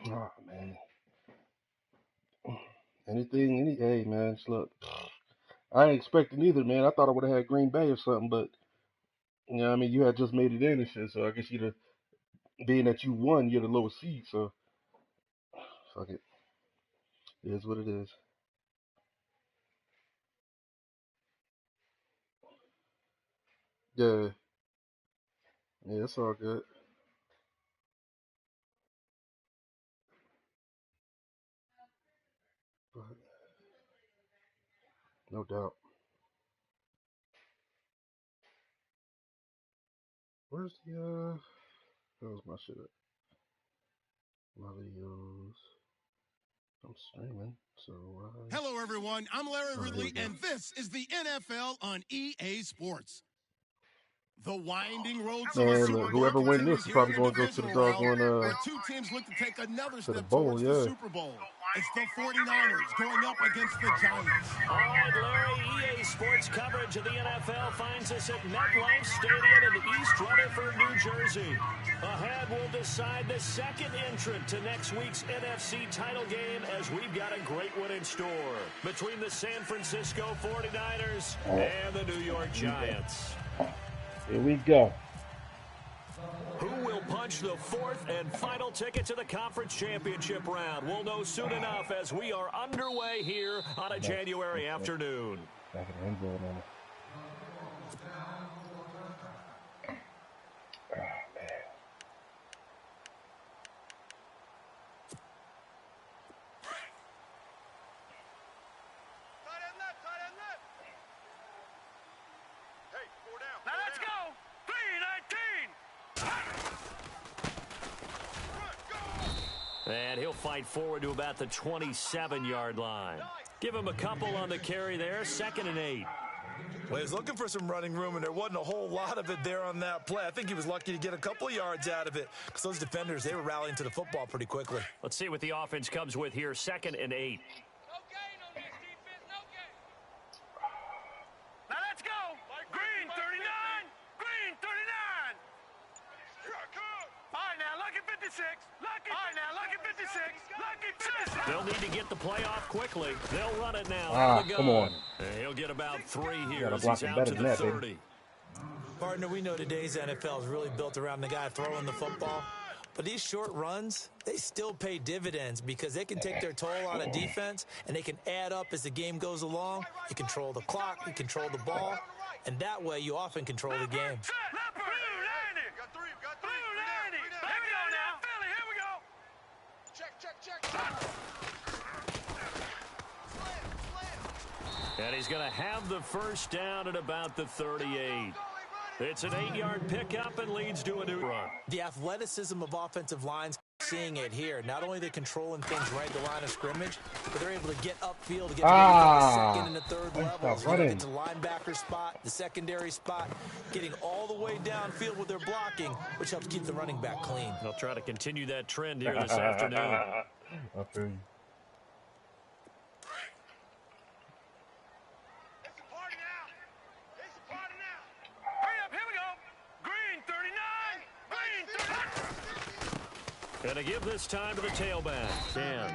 Oh man. Hey man, look, I ain't expecting either, man. I thought I would have had Green Bay or something, but I mean, you had just made it in and shit, so I guess being that you won, you're the lowest seed, so fuck it. It is what it is. Yeah, yeah, it's all good. But no doubt. Where's where's my shit at? My videos. I'm streaming, so Hello, everyone. I'm Larry oh, here we Ridley, go. and this is the NFL on EA Sports. The winding road to the Man, Super look, Bowl whoever win continues this is here in probably the going to go to the divisional round, doggone where two teams look to take another to the step bowl, towards the yeah. Super Bowl. It's the 49ers going up against the Giants. All right, Larry, EA Sports coverage of the NFL finds us at MetLife Stadium in East Rutherford, New Jersey. Ahead, we'll decide the second entrant to next week's NFC title game as we've got a great one in store between the San Francisco 49ers and the New York Giants. Here we go. Who will punch the fourth and final ticket to the conference championship round? We'll know soon enough as we are underway here on a January afternoon. Back in the end zone on it. Oh, man. Now let's go. 3-19. And he'll fight forward to about the 27-yard line. Give him a couple on the carry there. 2nd and 8. Well, he was looking for some running room, and there wasn't a whole lot of it there on that play. I think he was lucky to get a couple yards out of it because those defenders, they were rallying to the football pretty quickly. Let's see what the offense comes with here. 2nd and 8. Now let's go. Green 39. Green 39. All right, now, lucky 56. Lucky. All right, now, lucky 56. Lucky 56. They'll need to get the play off quickly. They'll run it now. Out of the gun. Come on. And he'll get about 3 here Gotta as block he's him out better to than the that, 30. baby. Partner, we know today's NFL is really built around the guy throwing the football. But these short runs, they still pay dividends because they can take their toll on a defense, and they can add up as the game goes along. You control the clock, you control the ball, and that way you often control the game. And he's going to have the first down at about the 38. It's an 8-yard pickup and leads to a new run. The athleticism of offensive lines, seeing it here. Not only they're controlling things right at the line of scrimmage, but they're able to get upfield to get to the second and the third levels. You know, get to the linebacker spot, the secondary spot, getting all the way downfield with their blocking, which helps keep the running back clean. They'll try to continue that trend here this afternoon. I feel you. Going to give this time to the tailback, Cam.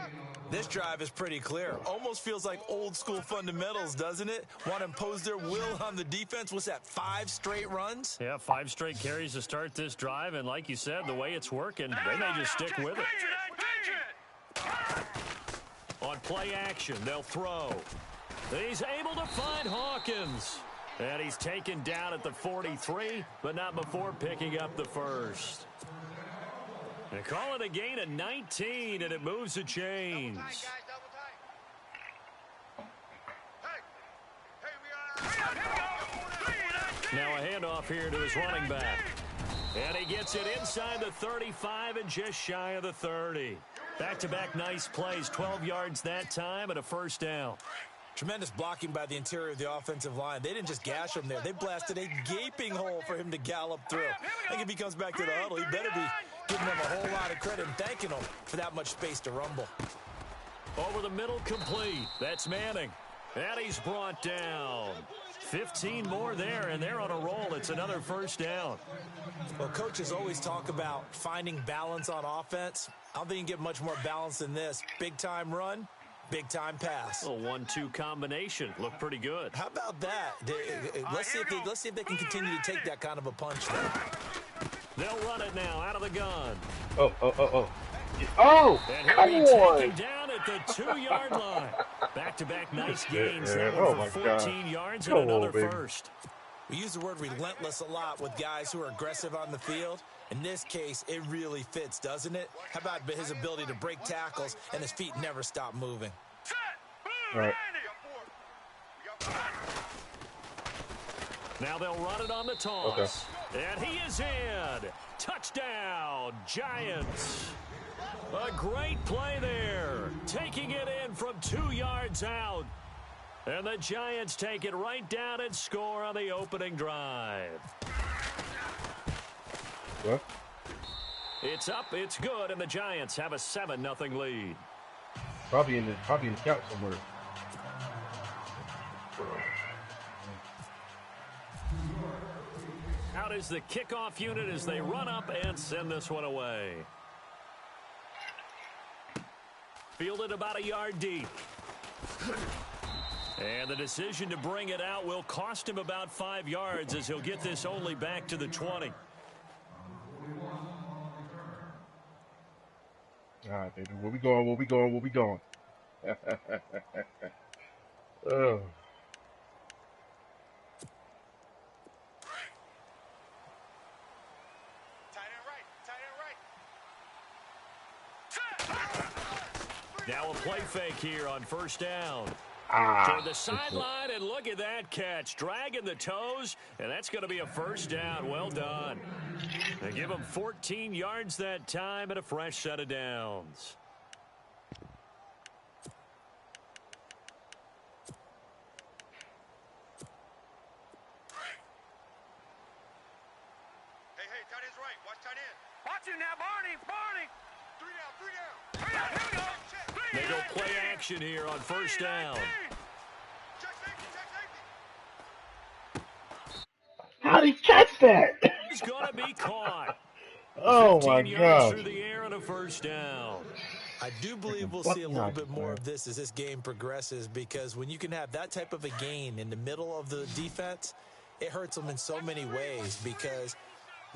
This drive is pretty clear. Almost feels like old school fundamentals, doesn't it? Want to impose their will on the defense. What's that, 5 straight runs? Yeah, 5 straight carries to start this drive. And like you said, the way it's working, they may just stick with it. On play action, they'll throw. He's able to find Hawkins. And he's taken down at the 43, but not before picking up the first. They call it a gain of 19, and it moves the chains. Now a handoff here to his running back. And he gets it inside the 35 and just shy of the 30. Back-to-back nice plays, 12 yards that time and a first down. Tremendous blocking by the interior of the offensive line. They didn't just gash him there. They blasted a gaping hole for him to gallop through. I think if he comes back to the huddle, he better be giving them a whole lot of credit and thanking them for that much space to rumble. Over the middle, complete. That's Manning. And he's brought down. 15 more there, and they're on a roll. It's another first down. Well, coaches always talk about finding balance on offense. I don't think you can get much more balance than this. Big-time run, big-time pass. A 1-2 combination. Looked pretty good. How about that? Let's see if they can continue to take that kind of a punch there. They'll run it now out of the gun. Oh. And Come he'll be on. taken down at the 2-yard line. Back-to-back nice gains. That Oh, one my for God. 14 yards Come and another on, baby. first. We use the word relentless a lot with guys who are aggressive on the field. In this case, it really fits, doesn't it? How about his ability to break tackles and his feet never stop moving? All right. Now they'll run it on the toss. Okay. And he is in. Touchdown, Giants. A great play there. Taking it in from 2 yards out. And the Giants take it right down and score on the opening drive. What? It's up, it's good, and the Giants have a 7-0 lead. Probably in the scout somewhere. Out is the kickoff unit as they run up and send this one away. Fielded about a yard deep. And the decision to bring it out will cost him about 5 yards as he'll get this only back to the 20. All right, baby. Where we going? Oh. Now a play fake here on first down. Toward the sideline, and look at that catch. Dragging the toes, and that's going to be a first down. Well done. They give him 14 yards that time and a fresh set of downs. Hey, tight end's right. Watch tight end. Watch him now, Barney. 3 down. Here we go. They go play action here on first down. How did he catch that? He's going to be caught. Oh, my 15 yards God. through the air and a first down. I do believe we'll see a little bit more of this as this game progresses, because when you can have that type of a gain in the middle of the defense, it hurts them in so many ways, because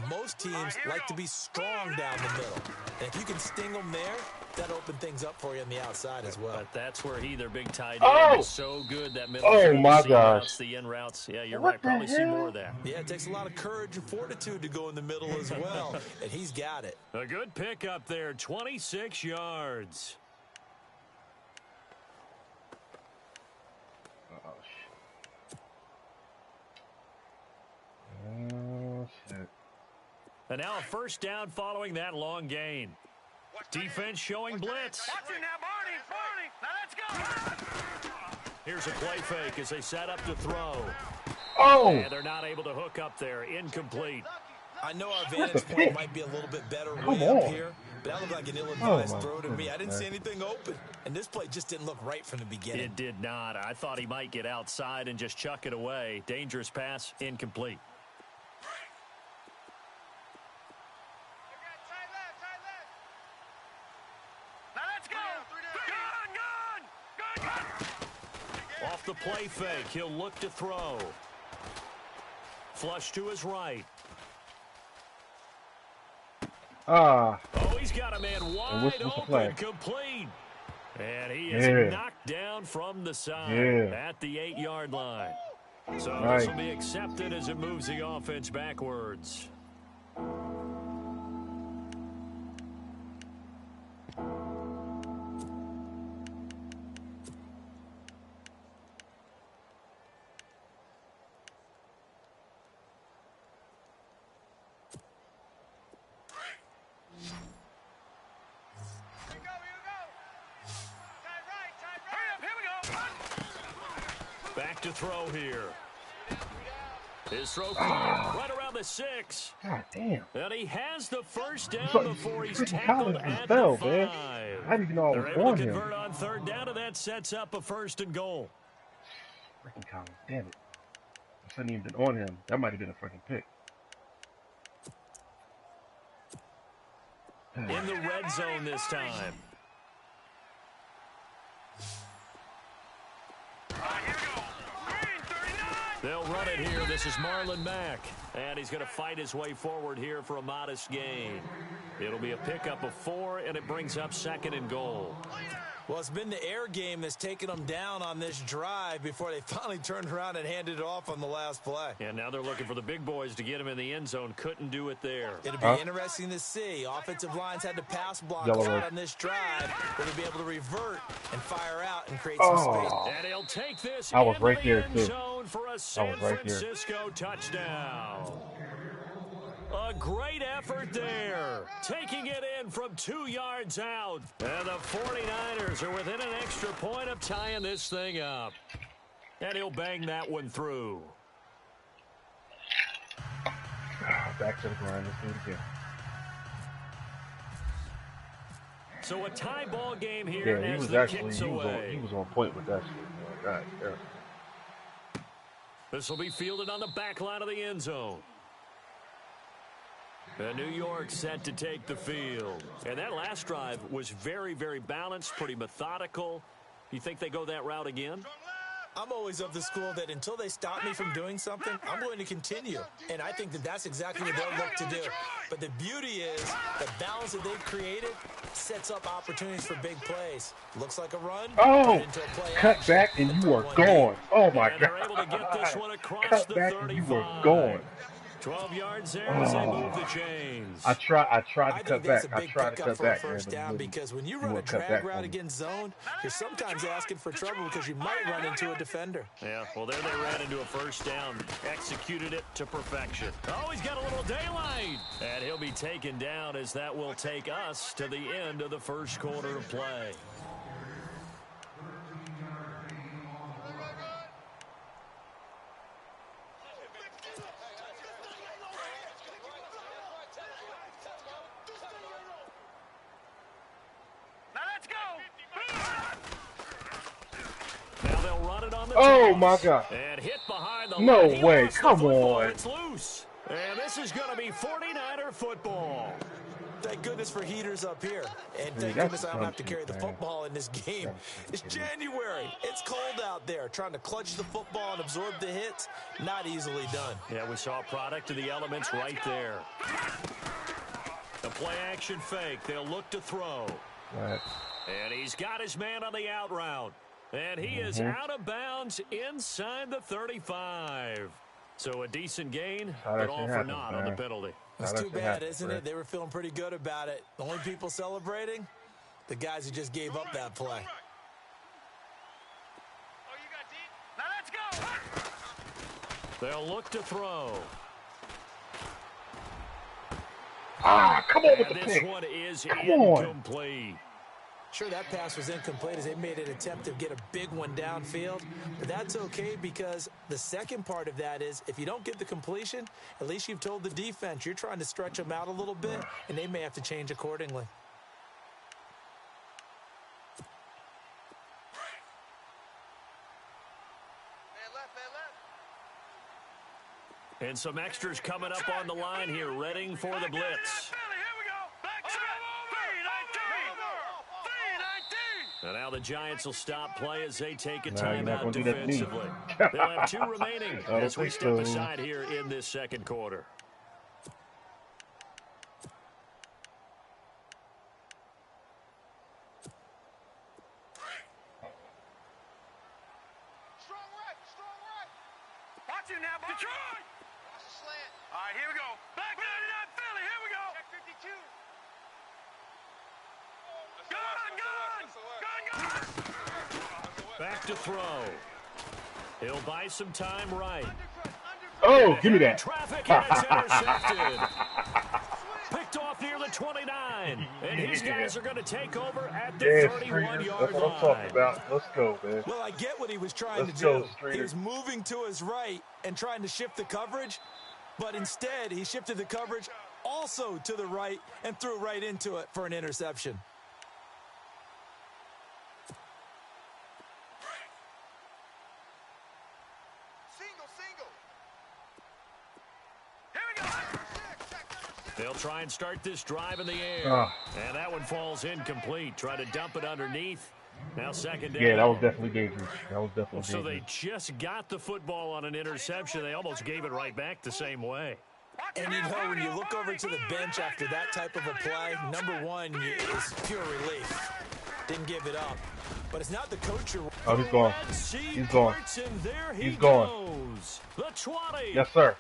most teams like to be strong down the middle. And if you can sting them there, that opens things up for you on the outside as well. But that's where their big tight end is so good. That middle my seam gosh. routes, the in routes. Yeah, you're What right. the Probably see hell? more of that. Yeah, it takes a lot of courage and fortitude to go in the middle as well, and he's got it. A good pick up there, 26 yards. Oh, shit. And now a first down following that long gain. Defense showing blitz. Watch him now, Barney. Now let's go. Here's a play fake as they set up to throw. Oh! And they're not able to hook up there. Incomplete. I know our vantage point might be a little bit better Come way up on. here, but that looked like an ill-advised my throw to me. goodness, I didn't man. see anything open, and this play just didn't look right from the beginning. It did not. I thought he might get outside and just chuck it away. Dangerous pass, incomplete. Now let's go. Gun. Off the play fake, he'll look to throw. Flush to his right. Ah. Oh, he's got a man wide what's the open, flag? complete. And he is Yeah. knocked down from the side Yeah. at the 8-yard line. So Right. this will be accepted as it moves the offense backwards. Back to throw here. His throw caught right around the 6. God damn. And he has the first down So, before he's freaking tackled Collins at fell, the man. 5. I didn't even know I They're was able on to him. convert on third down, and that sets up a 1st and goal. Freaking Collins, damn it. shouldn't even been on him. That might have been a fucking pick. In the red zone this time. They'll run it here. This is Marlon Mack. And he's going to fight his way forward here for a modest gain. It'll be a pickup of 4, and it brings up 2nd and goal. Well, it's been the air game that's taken them down on this drive before they finally turned around and handed it off on the last play. And now they're looking for the big boys to get him in the end zone. Couldn't do it there. It'll be interesting to see. Offensive lines had to pass block a lot on this drive. Will they be able to revert and fire out and create some space? And he'll take this I was right into there, the end too. zone for a San Francisco touchdown. A great effort there. Taking it in from 2 yards out. And the 49ers are within an extra point of tying this thing up. And he'll bang that one through. Back to the grind. Let's do it again. So a tie ball game here Yeah, he as was the actually kicks he away. was on point with that shit. God, yeah. This will be fielded on the back line of the end zone. And New York set to take the field. And that last drive was very, very balanced, pretty methodical. You think they go that route again? I'm always of the school that until they stop me from doing something, I'm going to continue. And I think that that's exactly what they'll look to do. But the beauty is the balance that they've created sets up opportunities for big plays. Looks like a run. Oh, cut back and you are gone. Oh, my God. They're able to get this one across Cut the back 35. and you were gone. 12 yards there as they move the chains. I tried to cut back. I tried to cut back. First down because when you run a drag route against zone, you're sometimes asking for trouble because you might run into a defender. Yeah, well, there they ran into a first down. Executed it to perfection. Oh, he's got a little daylight. And he'll be taken down as that will take us to the end of the first quarter of play. Oh my God! And hit behind the no line. way! Come on! It's loose. And this is going to be 49er football. Thank goodness for heaters up here. And thank goodness I don't have to carry the football in this game. It's January. It's cold out there. Trying to clutch the football and absorb the hits, not easily done. Yeah, we saw a product of the elements right there. The play action fake. They'll look to throw. Right. And he's got his man on the out route. And he is out of bounds inside the 35. So a decent gain, but all for naught on the penalty. That's too bad, isn't it? They were feeling pretty good about it. The only people celebrating, the guys who just gave up that play. Now let's go. They'll look to throw. Ah, come on with the this pick. One is come incomplete. On. Sure, that pass was incomplete as they made an attempt to get a big one downfield. But that's okay because the second part of that is if you don't get the completion, at least you've told the defense you're trying to stretch them out a little bit, and they may have to change accordingly. And some extras coming up on the line here, readying for the blitz. And now the Giants will stop play as they take a timeout defensively. They'll have 2 remaining as we step aside here in this second quarter. Strong right. Watch it now, Detroit. Watch the slant. All right, here we go. Back 99 Philly, here we go. Check 52. Back to throw. He'll buy some time right. Oh, give me that. Traffic and it's intercepted. Picked off near the 29. And his guys are going to take over at the 31-yard line. That's what I'm talking about. Let's go, man. Well, I get what he was trying to do. He was moving to his right and trying to shift the coverage. But instead, he shifted the coverage also to the right and threw right into it for an interception. They'll try and start this drive in the air. And that one falls incomplete. Try to dump it underneath. Now second down. Yeah, that was definitely dangerous. That was definitely So dangerous. they just got the football on an interception. They almost gave it right back the same way. And you know, when you look over to the bench after that type of a play, number one is pure relief. Didn't give it up. But it's not the coach. Oh, he's gone. He's gone. He's gone. The 20. Yes, sir.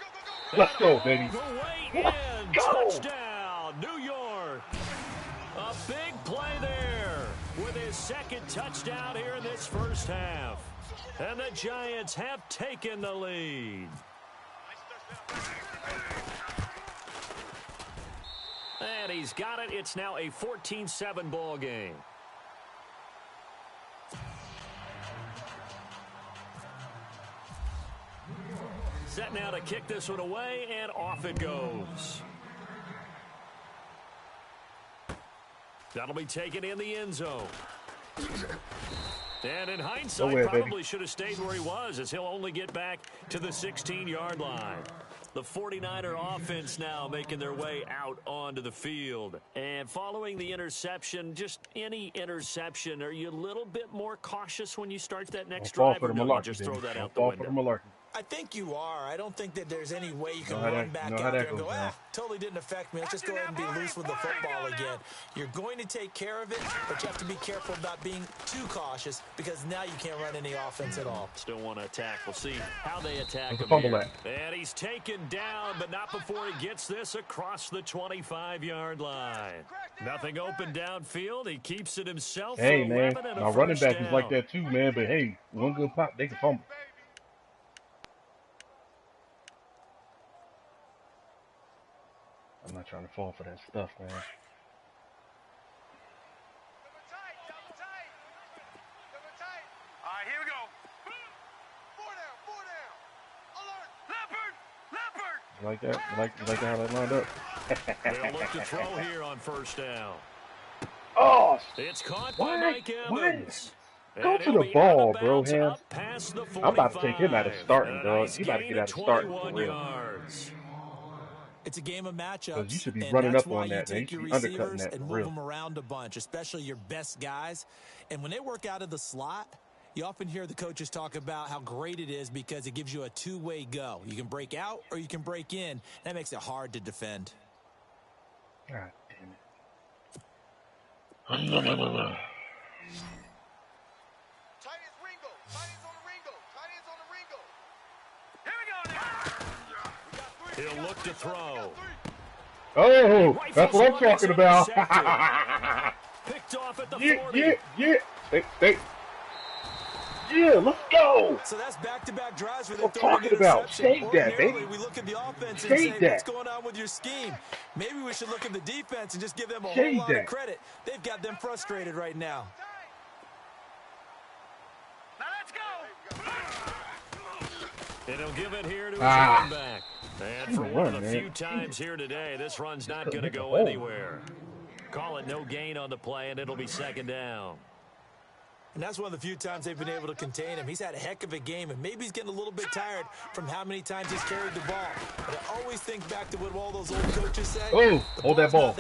Let's go, baby. Let's go. Touchdown, New York. A big play there with his second touchdown here in this first half. And the Giants have taken the lead. And he's got it. It's now a 14-7 ball game. Set now to kick this one away, and off it goes. That'll be taken in the end zone. And in hindsight, probably should have stayed where he was, as he'll only get back to the 16-yard line. The 49er offense now making their way out onto the field. And following the interception, just any interception, are you a little bit more cautious when you start that next drive, or do you just throw that out the window? I think you are. I don't think that there's any way you can run back out there and go, totally didn't affect me. Let's just go ahead and be loose with the football again. You're going to take care of it, but you have to be careful about being too cautious because now you can't run any offense at all. Still want to attack. We'll see how they attack him here. And he's taken down, but not before he gets this across the 25-yard line. Nothing open downfield. He keeps it himself. Hey, man, my running back is like that too, man. But, hey, one good pop, they can fumble. I'm not trying to fall for that stuff, man. Double tight. All right, here we go. Four down. Alert. Leopard. You like that? You like how that lined up? They'll look to throw here on first down. Oh, it's caught by Mike Evans. Go to the ball, bro, hands. I'm about to take him out of starting, dog. You about to get out of starting for real. It's a game of matchups. You should be running up on that, man. You should be undercutting that and move them around a bunch, especially your best guys. And when they work out of the slot, you often hear the coaches talk about how great it is because it gives you a two-way go. You can break out or you can break in. That makes it hard to defend. God damn it. Tight as Ringo. Tight ends on the Ringo. Tight ends on the Ringo. Here we go now. He'll look to throw. Oh, that's what I'm talking about. Picked off at the 40. Yeah, let's go. So that's back-to-back drives where I'm talking about. Save that, baby. We look at the offense and say, what's going on with your scheme? Maybe we should look at the defense and just give them a whole lot of credit. They've got them frustrated right now. Now let's go. And he'll give it here to his running back. And for one of the few times here today, this run's not going to go anywhere. Call it no gain on the play, and it'll be second down. And that's one of the few times they've been able to contain him. He's had a heck of a game, and maybe he's getting a little bit tired from how many times he's carried the ball. But I always think back to what all those old coaches say. Oh, hold that ball.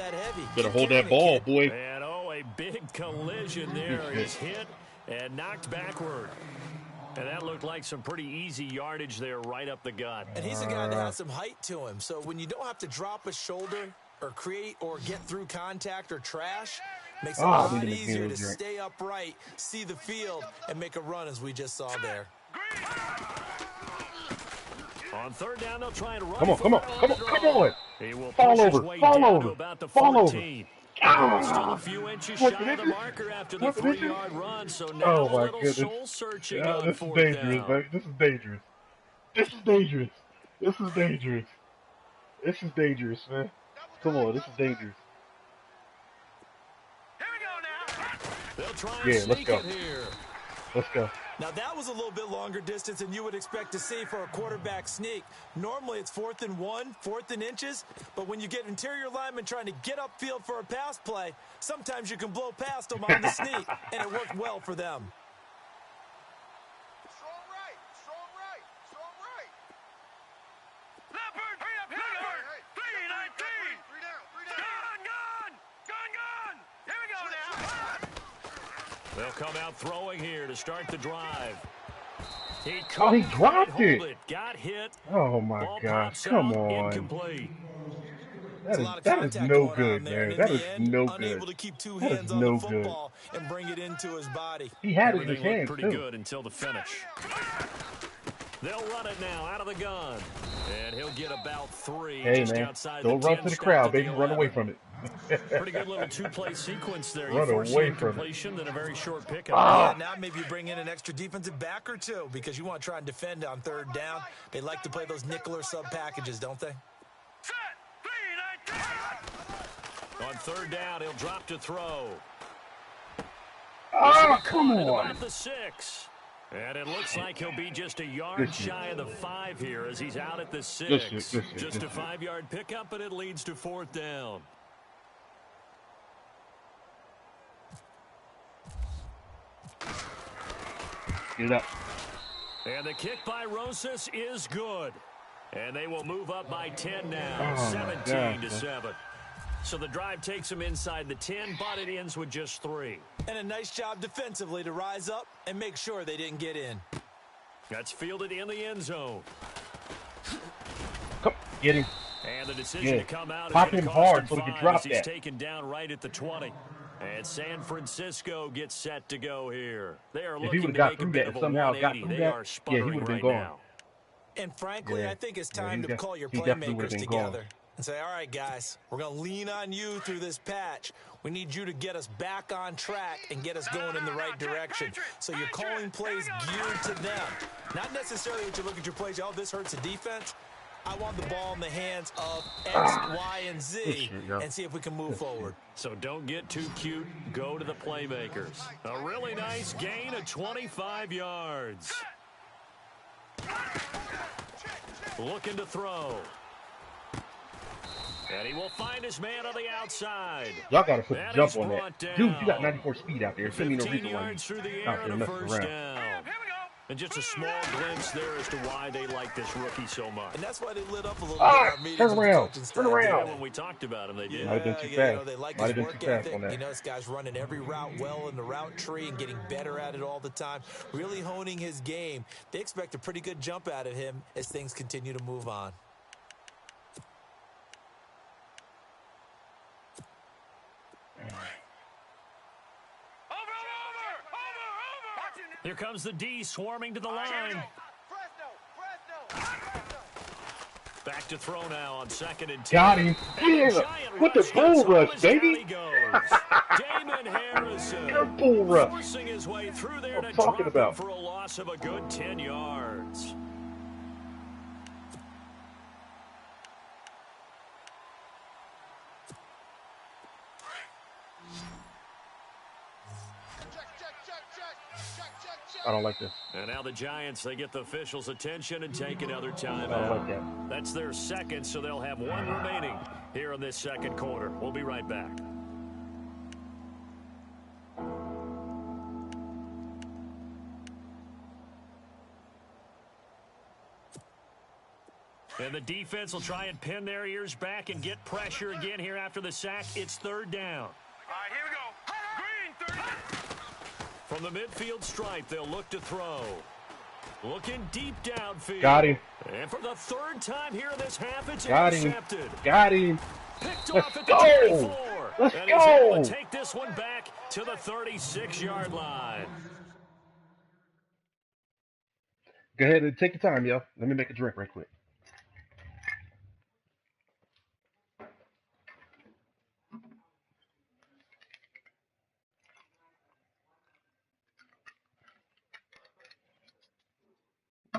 Better hold that ball, boy. And, a big collision there. He's hit and knocked backward. And that looked like some pretty easy yardage there right up the gut. And he's a guy that has some height to him. So when you don't have to drop a shoulder or create or get through contact or trash, makes it a lot easier to stay upright, see the field, and make a run as we just saw there. On third down, they'll try and run. Come on. He will fall push over. his way down to about the 14. Still a few inches shy of the marker after the 3-yard run, so now a little soul-searching on fourth down. Man. This is dangerous. Man. Come on, this is dangerous. Here we go now. They'll try and sneak it here. Let's go. Now, that was a little bit longer distance than you would expect to see for a quarterback sneak. Normally, it's 4th and 1, 4th and inches, but when you get interior linemen trying to get upfield for a pass play, sometimes you can blow past them on the sneak, and it worked well for them. Strong right. Leopard, hurry up, Leopard. 3-19. 3 down. They'll come out throwing here to start the drive. He dropped it. Got hit. Oh my Ball gosh! pops Come out, on. incomplete. It's a lot of That is contact no going on good, there, and man. in That the is end, no good. unable to keep two That is hands on the no good. football and bring it into his body. He had it in Everything his looked hands pretty too. good until the finish. They'll run it now out of the gun. And he'll get about 3 just outside Don't the run 10 to the step crowd, to baby. the Run away 11. from it. Pretty good little two-play sequence there. You Run force the away from it. incompletion, then a very short pickup. Yeah, now maybe you bring in an extra defensive back or two because you want to try and defend on third down. They like to play those nickel or sub packages, don't they? On third down, he'll drop to throw. Come on. About the 6. And it looks like he'll be just a yard shy of the 5 here as he's out at the 6. Just a 5-yard pickup, and it leads to fourth down. Get it up. And the kick by Rosas is good. And they will move up by 10 now, 17-7. So the drive takes them inside the 10, but it ends with just 3. And a nice job defensively to rise up and make sure they didn't get in. That's fielded in the end zone. Come, get him. And the decision to come out Pop is him going to hard cost so him he can 5 drop as he's that. taken down right at the 20. And San Francisco gets set to go here. They are If he looking would to have make got a through bit that of and a somehow got 180. through They are that, sputtering he would have been right gone. now. And frankly, I think it's time to call your he definitely playmakers would've been together gone. and say, all right, guys, we're going to lean on you through this patch. We need you to get us back on track and get us going in the right direction. So you're calling plays geared to them. Not necessarily that you look at your plays, oh, this hurts the defense. I want the ball in the hands of X, Y, and Z and see if we can move forward. So don't get too cute. Go to the playmakers. A really nice gain of 25 yards. Looking to throw. And he will find his man on the outside. Y'all got to put the jump on brought that. down. Dude, you got 94 speed out there. Send me no 15 reason why yards through the you air out there and a messing first around. down. And just a small glimpse there as to why they like this rookie so much. And that's why they lit up a little bit in our meetings turn with the around. coaching staff. Turn around. When we talked about him, they did. Might have been too You know, fast. they like Might his have been work too fast ethic. on that. You know, this guy's running every route well in the route tree and getting better at it all the time, really honing his game. They expect a pretty good jump out of him as things continue to move on. Here comes the D swarming to the line. Back to throw now on 2nd and 10. Got him. Yeah. With the bull rush, baby. Damon Harrison. Good bull rush. Forcing his way through there I'm to talking drop about. him for a loss of a good 10 yards. I don't like this. And now the Giants, they get the officials' attention and take another timeout. I don't like that. That's their second, so they'll have 1 remaining here in this second quarter. We'll be right back. And the defense will try and pin their ears back and get pressure again here after the sack. It's 3rd down. All right, here we go. Green, 30. From the midfield stripe, they'll look to throw. Looking deep downfield. Got him. And for the 3rd time here in this half, it's Got him. intercepted. Got him. Picked Let's off at go. the 24. Let's and he's able go. to take this one back to the 36-yard line. Go ahead and take your time, yo. Let me make a drink right quick.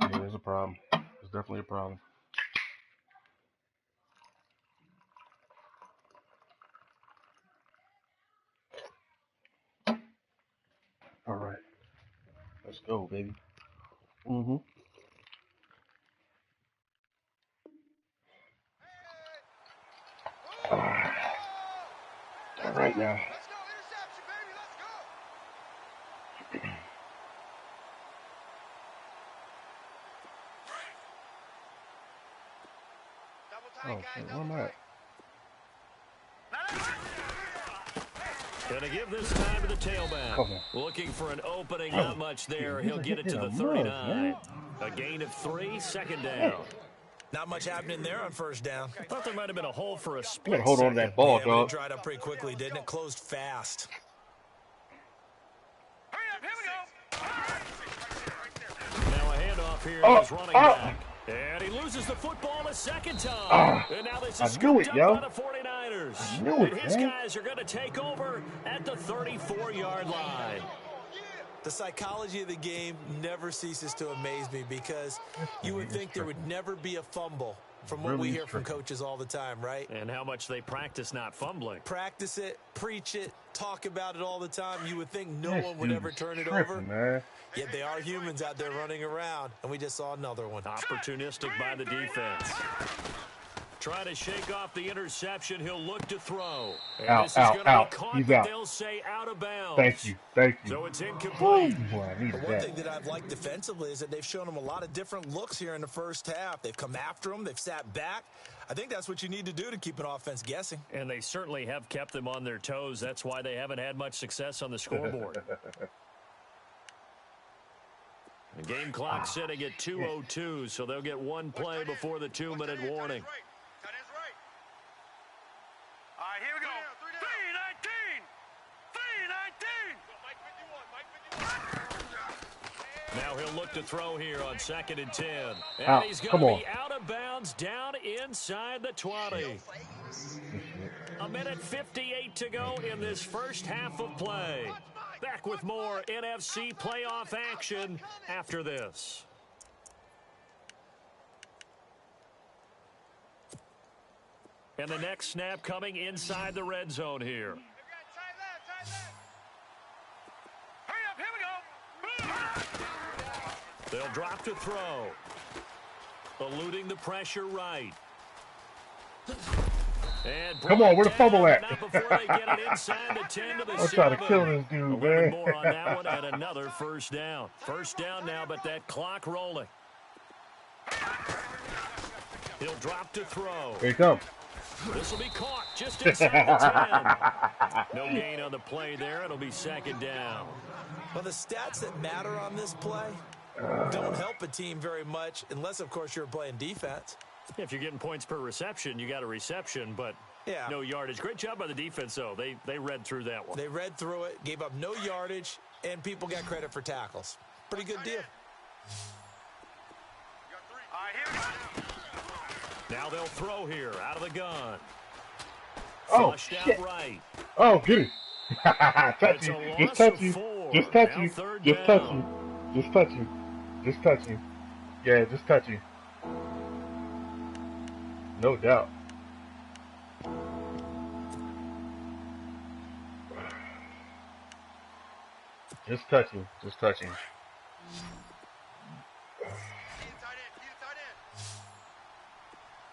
Yeah, there's a problem. There's definitely a problem. All right. Let's go, baby. Mm-hmm. All right now. Let's go, interception, baby, let's go. Double Oh, tight, guys, shit, where double am I at? tight. Gonna give this time to the tailback. Looking for an opening, not much there. He'll get it to the 39. A gain of 3, second down. Not much happening there on first down. I thought there might have been a hole for a You split gotta hold on second. to that ball, Yeah, but it dog. dried up pretty quickly, didn't it? Closed fast. Hurry up, here we go. Now a handoff here to his running back. And he loses the football a second time. And now this is scooped up by the 49ers. And his guys are going to take over at the 34-yard line. The psychology of the game never ceases to amaze me because you would think there would never be a fumble from what we hear from coaches all the time, right? And how much they practice not fumbling. Practice it, preach it, talk about it all the time. You would think no one would ever turn it over. Man. Yet they are humans out there running around, and we just saw another one. Opportunistic by the defense. Trying to shake off the interception. He'll look to throw. And Out, this is going to out. be caught, He's but out. they'll say out of bounds. Thank you. Thank you. So it's incomplete. Boy, I needed One that. thing that I've liked defensively is that they've shown them a lot of different looks here in the first half. They've come after them. They've sat back. I think that's what you need to do to keep an offense guessing. And they certainly have kept them on their toes. That's why they haven't had much success on the scoreboard. The game clock sitting at 2:02, so they'll get one play before the 2-minute warning. All right, here we go. 3-19. 3-19. Now he'll look to throw here on 2nd and 10. And Out. he's going Come to on. be out of bounds down inside the 20. A minute 58 to go in this first half of play. Back with more NFC playoff action after this. And the next snap coming inside the red zone here. Hurry up, here we go. They'll drop to throw. Eluding the pressure right. And Come on, where the fumble down, at? not before they get it inside the 10 to the I'm trying to 7. kill this dude, 11 man. more on that one and another first down. First down now, but that clock rolling. He'll drop to throw. Here he comes. This will be caught just inside the 10. No gain on the play there. It'll be second down. Well, the stats that matter on this play don't help a team very much unless, of course, you're playing defense. If you're getting points per reception, you got a reception, but no yardage. Great job by the defense, though. They read through that one. They read through it, gave up no yardage, and people got credit for tackles. Pretty good deal. All right, here we go. Now they'll throw here out of the gun. Oh, Flushed shit. out right. Oh, get it. Touch It's you. a Just loss touch of you. 4. Just touch Now you. third Just touch down. you. Just touch you. Just touch you. Yeah, just touch you. No doubt. Just touching. Just touching.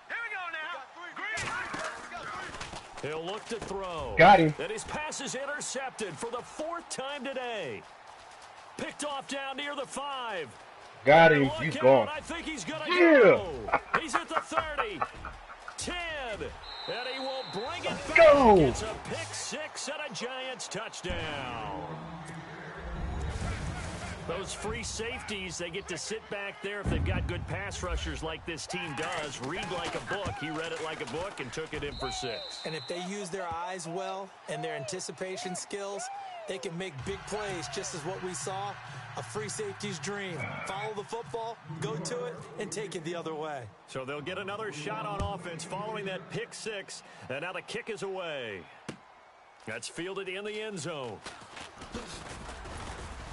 Here we go now. Green. He'll look to throw. Got him. And his pass is intercepted for the 4th time today. Picked off down near the 5. Got him. Look He's out, gone. I think he's going to Yeah. go. He's at the 30. 10. And he will bring it back. Go. It's a pick 6 and a Giants touchdown. Those free safeties, they get to sit back there if they've got good pass rushers like this team does. Read like a book. He read it like a book and took it in for 6. And if they use their eyes well and their anticipation skills, they can make big plays, just as what we saw, a free safety's dream. Follow the football, go to it, and take it the other way. So they'll get another shot on offense following that pick 6, and now the kick is away. That's fielded in the end zone.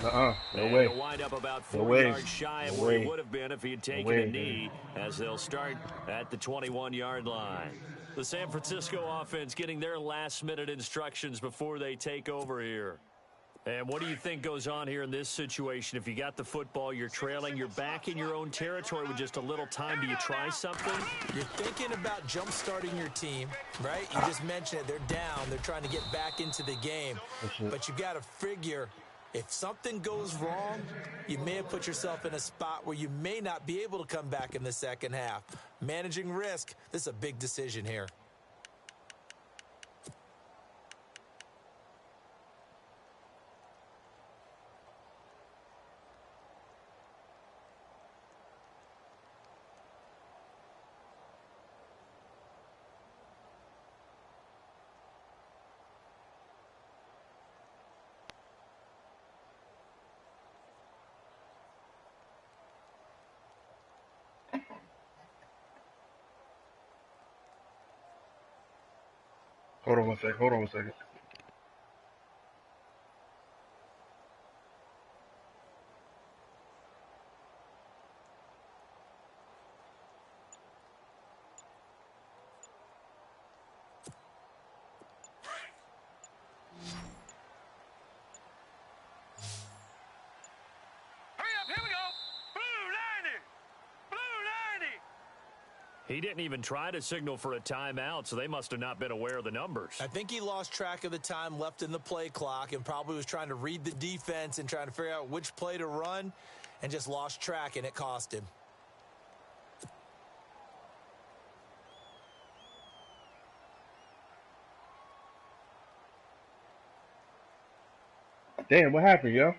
No And way. he'll wind up about No 4 way. yards shy of No where he way. would have been if he had taken way, a knee, as they'll start at the 21-yard line. The San Francisco offense getting their last-minute instructions before they take over here. And what do you think goes on here in this situation? If you got the football, you're trailing, you're back in your own territory with just a little time. Do you try something? You're thinking about jump-starting your team, right? You just mentioned it. They're down. They're trying to get back into the game. But you got to figure, if something goes wrong, you may have put yourself in a spot where you may not be able to come back in the second half. Managing risk, this is a big decision here. Hold on one second. Hold on one second. Hurry up, here we go. Blue 90. Blue 90. He didn't even try to signal for a timeout, so they must have not been aware of the numbers. I think he lost track of the time left in the play clock and probably was trying to read the defense and trying to figure out which play to run and just lost track, and it cost him. Damn, what happened, yo?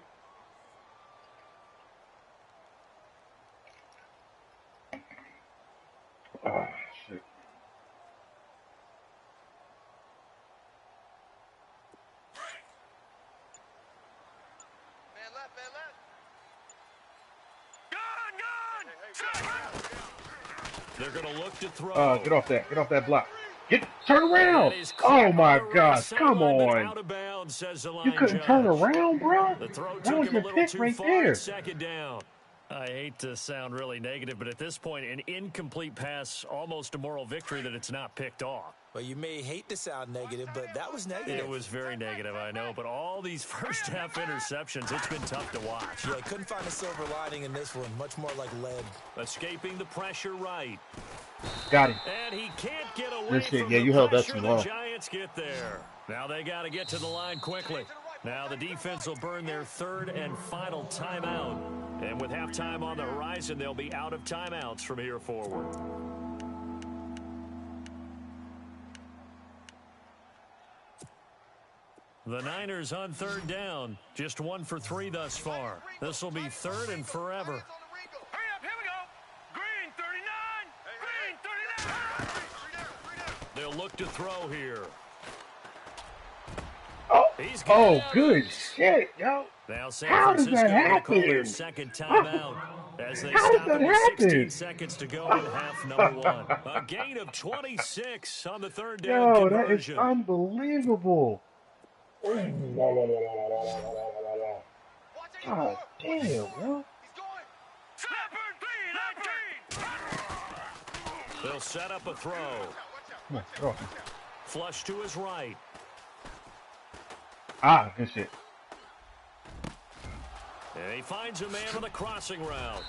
Ah, shit. Man left, man left. Gun, gun. They're going to look to throw. Get off that. Get off that block. Turn That around. is Oh, my clear. gosh. Come on. Out of bounds, says the You line couldn't judge. turn around, bro. The throw That took was him your a little pick too right far. there. Second down. I hate to sound really negative, but at this point, an incomplete pass, almost a moral victory that it's not picked off. Well, you may hate to sound negative, but that was negative. It was very negative, I know, but all these first half interceptions, it's been tough to watch. Yeah, couldn't find a silver lining in this one. Much more like lead. Escaping the pressure right. Got him. And he can't get away Good shit. from Yeah, the you held that pressure. too The long. Giants get there. Now they got to get to the line quickly. Now the defense will burn their third and final timeout. And with halftime on the horizon, they'll be out of timeouts from here forward. The Niners on third down. Just 1 for 3 thus far. This will be third and forever. Hurry up, here we go. Green 39. Green 39. They'll look to throw here. Oh, He's got oh, it. good shit, yo. Now San How does Francisco that will call their happen? second timeout as they How does stop that it with 16 happen? seconds to go in half number 1. A gain of 26 on the third down Yo, that is conversion. unbelievable. Watch it, God damn, yo. He's going. Snapper 3, 19. They'll set up a throw. Come on, get off me. Flush to his right. Ah, good shit. And he finds a man on the crossing route.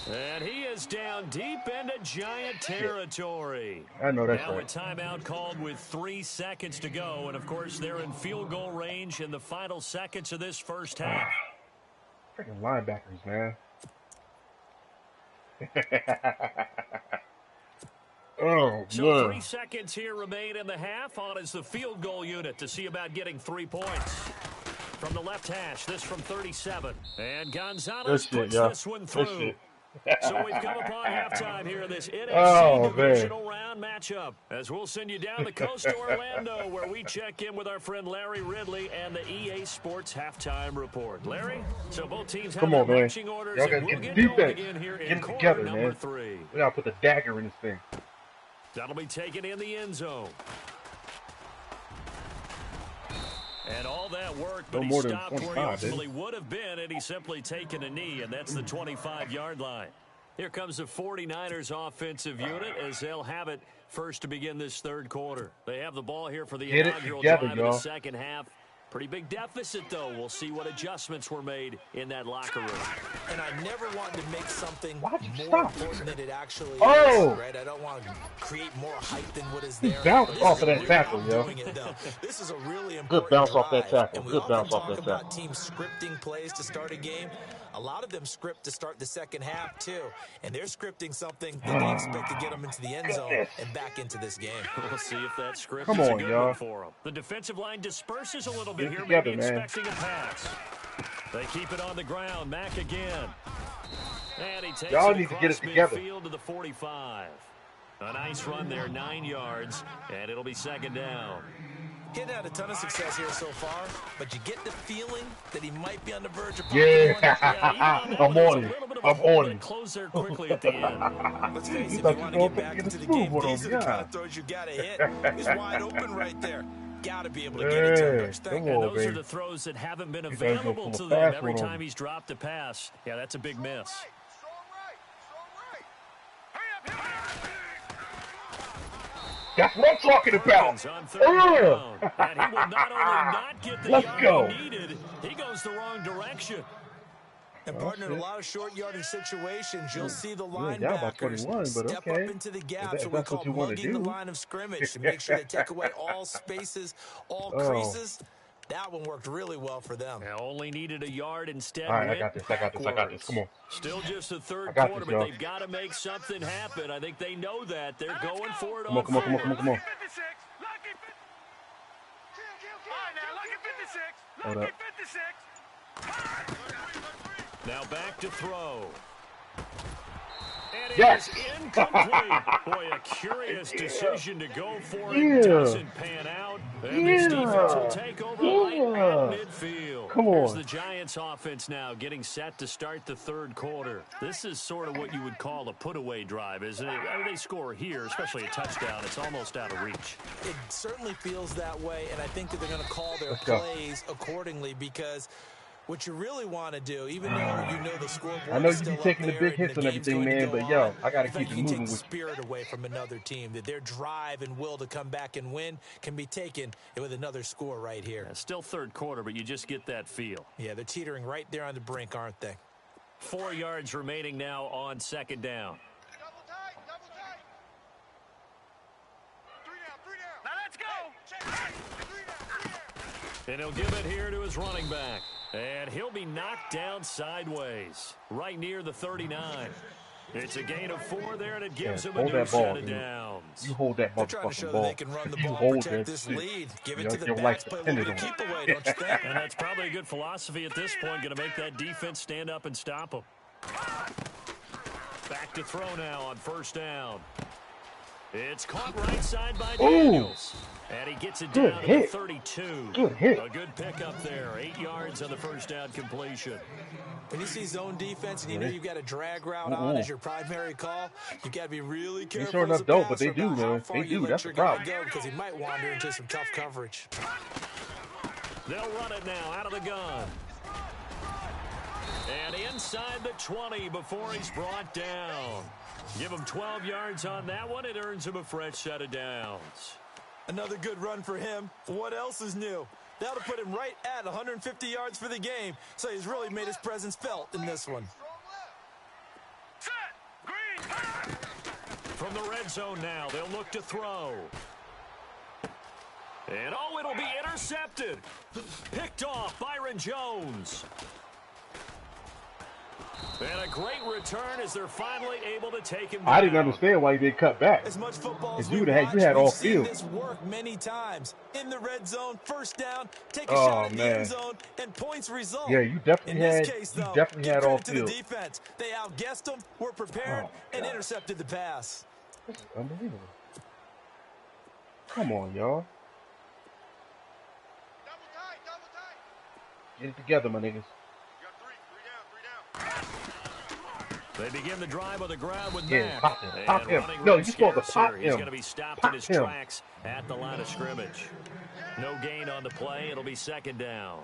And he is down deep into Giant territory. I know that's Now right. a timeout called with 3 seconds to go. And, of course, they're in field goal range in the final seconds of this first half. Freaking linebackers, man. Oh, So man. 3 seconds here remain in the half. On is the field goal unit to see about getting 3 points. From the left hash, this from 37. And Gonzalez Good shit, puts yo. this one Good through. shit. So we've come upon halftime here in this NFC Oh, divisional round matchup. As we'll send you down the coast to Orlando, where we check in with our friend Larry Ridley and the EA Sports halftime report. Larry, so both teams have Come their on, man. marching orders, Y'all and gotta we'll get get the going defense. again here Get in it quarter together, number man. 3. We gotta put the dagger in this thing. That'll be taken in the end zone. And all that work, but No he more than stopped where he 25, ultimately would have been, and he simply taken a knee, and that's the 25-yard line. Here comes the 49ers offensive unit as they'll have it first to begin this third quarter. They have the ball here for the Get it inaugural together, drive of the y'all. second half. Pretty big deficit, though. We'll see what adjustments were made in that locker room. And I never want to make something Why'd you more stop? important than it actually Oh! is, right? I don't want to create more hype than what is He there. bounced But this off is of a that really- tackle, I'm yo. doing it, though. This is a really important bounce off that drive, tackle. and we Good often bounce off talk that about tackle. teams scripting plays to start a game. A lot of them script to start the second half, too. And they're scripting something that they expect to get them into the end zone and back into this game. We'll see if that script Come is a on, good y'all. one for them. The defensive line disperses a little bit Get here, together, maybe man. expecting a pass. They keep it on the ground. Mack again. And he takes Y'all it need to get across it together. midfield to the 45. A nice run there, 9 yards, and it'll be second down. He hadn't had a ton of success here so far, but you get the feeling that he might be on the verge of Yeah. popping one. Yeah, even on that I'm one, there's on a it. little bit of a I'm hole on that it. closed there quickly at the end. Let's face You it, thought if you you want to was get gonna back get into a the smooth game, one on these are the him, kind yeah. of throws you got to hit. He's wide open right there. got to be able to get it to him, don't you think? And those are the throws that haven't been available to them every time he's dropped a pass. Yeah, that's a big miss. That's what I'm talking about. And he will not only not get the yard he needed, he goes the wrong direction. And partner, in a lot of short yardage situations, you'll see the linebackers step up into the gaps, what we call mugging the line of scrimmage, to make sure they take away all spaces, all creases. That one worked really well for them. Now only needed a yard instead. All right, I got this. Come on. Still just the third quarter, but they've got to make something happen. I think they know that. They're going for it on Come on. Lucky 56. Lucky 56. Now back to throw. And yes! It is incomplete. Boy, a curious decision to go for it. Doesn't pan out. And this defense will take over right at midfield. Come on. Here's the Giants offense now getting set to start the third quarter. This is sort of what you would call a put-away drive, isn't it? I mean, they score here, especially a touchdown. It's almost out of reach. It certainly feels that way, and I think that they're going to call their plays accordingly, because what you really want to do, even though you know the scoreboard, I know you be taking the big hits and everything, man, but yo, I got to keep it moving with spirit away from another team. That their drive and will to come back and win can be taken with another score right here. Yeah, still third quarter, but you just get that feel. Yeah, they're teetering right there on the brink, aren't they? 4 yards remaining now on second down. Double tight. Three down. Now let's go. And he'll give it here to his running back. And he'll be knocked down sideways, right near the 39. It's a gain of 4 there, and it gives him a new set of downs. You hold that They're trying to show motherfucking that ball. they can run the You ball, hold protect that this shit. lead, give it to the Your backs, life play a little depended bit of on keep it. away, don't you think? And that's probably a good philosophy at this point, going to make that defense stand up and stop them. Back to throw now on first down. It's caught right side by Daniels. And he gets it down to the 32. Good hit. A good pickup there. 8 yards on the first down completion. When you see zone defense and you know you've got a drag route on as your primary call, you've got to be really careful. sure enough don't, but they do, man. They do. That's the problem. Because he might wander into some tough coverage. They'll run it now out of the gun. And inside the 20 before he's brought down. Give him 12 yards on that one. It earns him a fresh set of downs. Another good run for him. What else is new? That'll put him right at 150 yards for the game. So he's really made his presence felt in this one. From the red zone now, they'll look to throw. And oh, it'll be intercepted. Picked off Byron Jones. And a great return as they're finally able to take him down. I didn't understand why he didn't cut back. As much football as you had all field. We've seen this work many times. In the red zone, first down, take a shot in the end zone, and points result. Yeah, you definitely in had. This case, you though, definitely had all to field. The defense. They outguessed them, were prepared, and intercepted the pass. This is unbelievable. Come on, y'all. Double tight. Get it together, my niggas. You got three down. They begin the drive with a grab with Yeah, Mack. pop him. No, you're supposed to pop him. He's going to be stopped in his tracks at the line of scrimmage. No gain on the play. It'll be second down.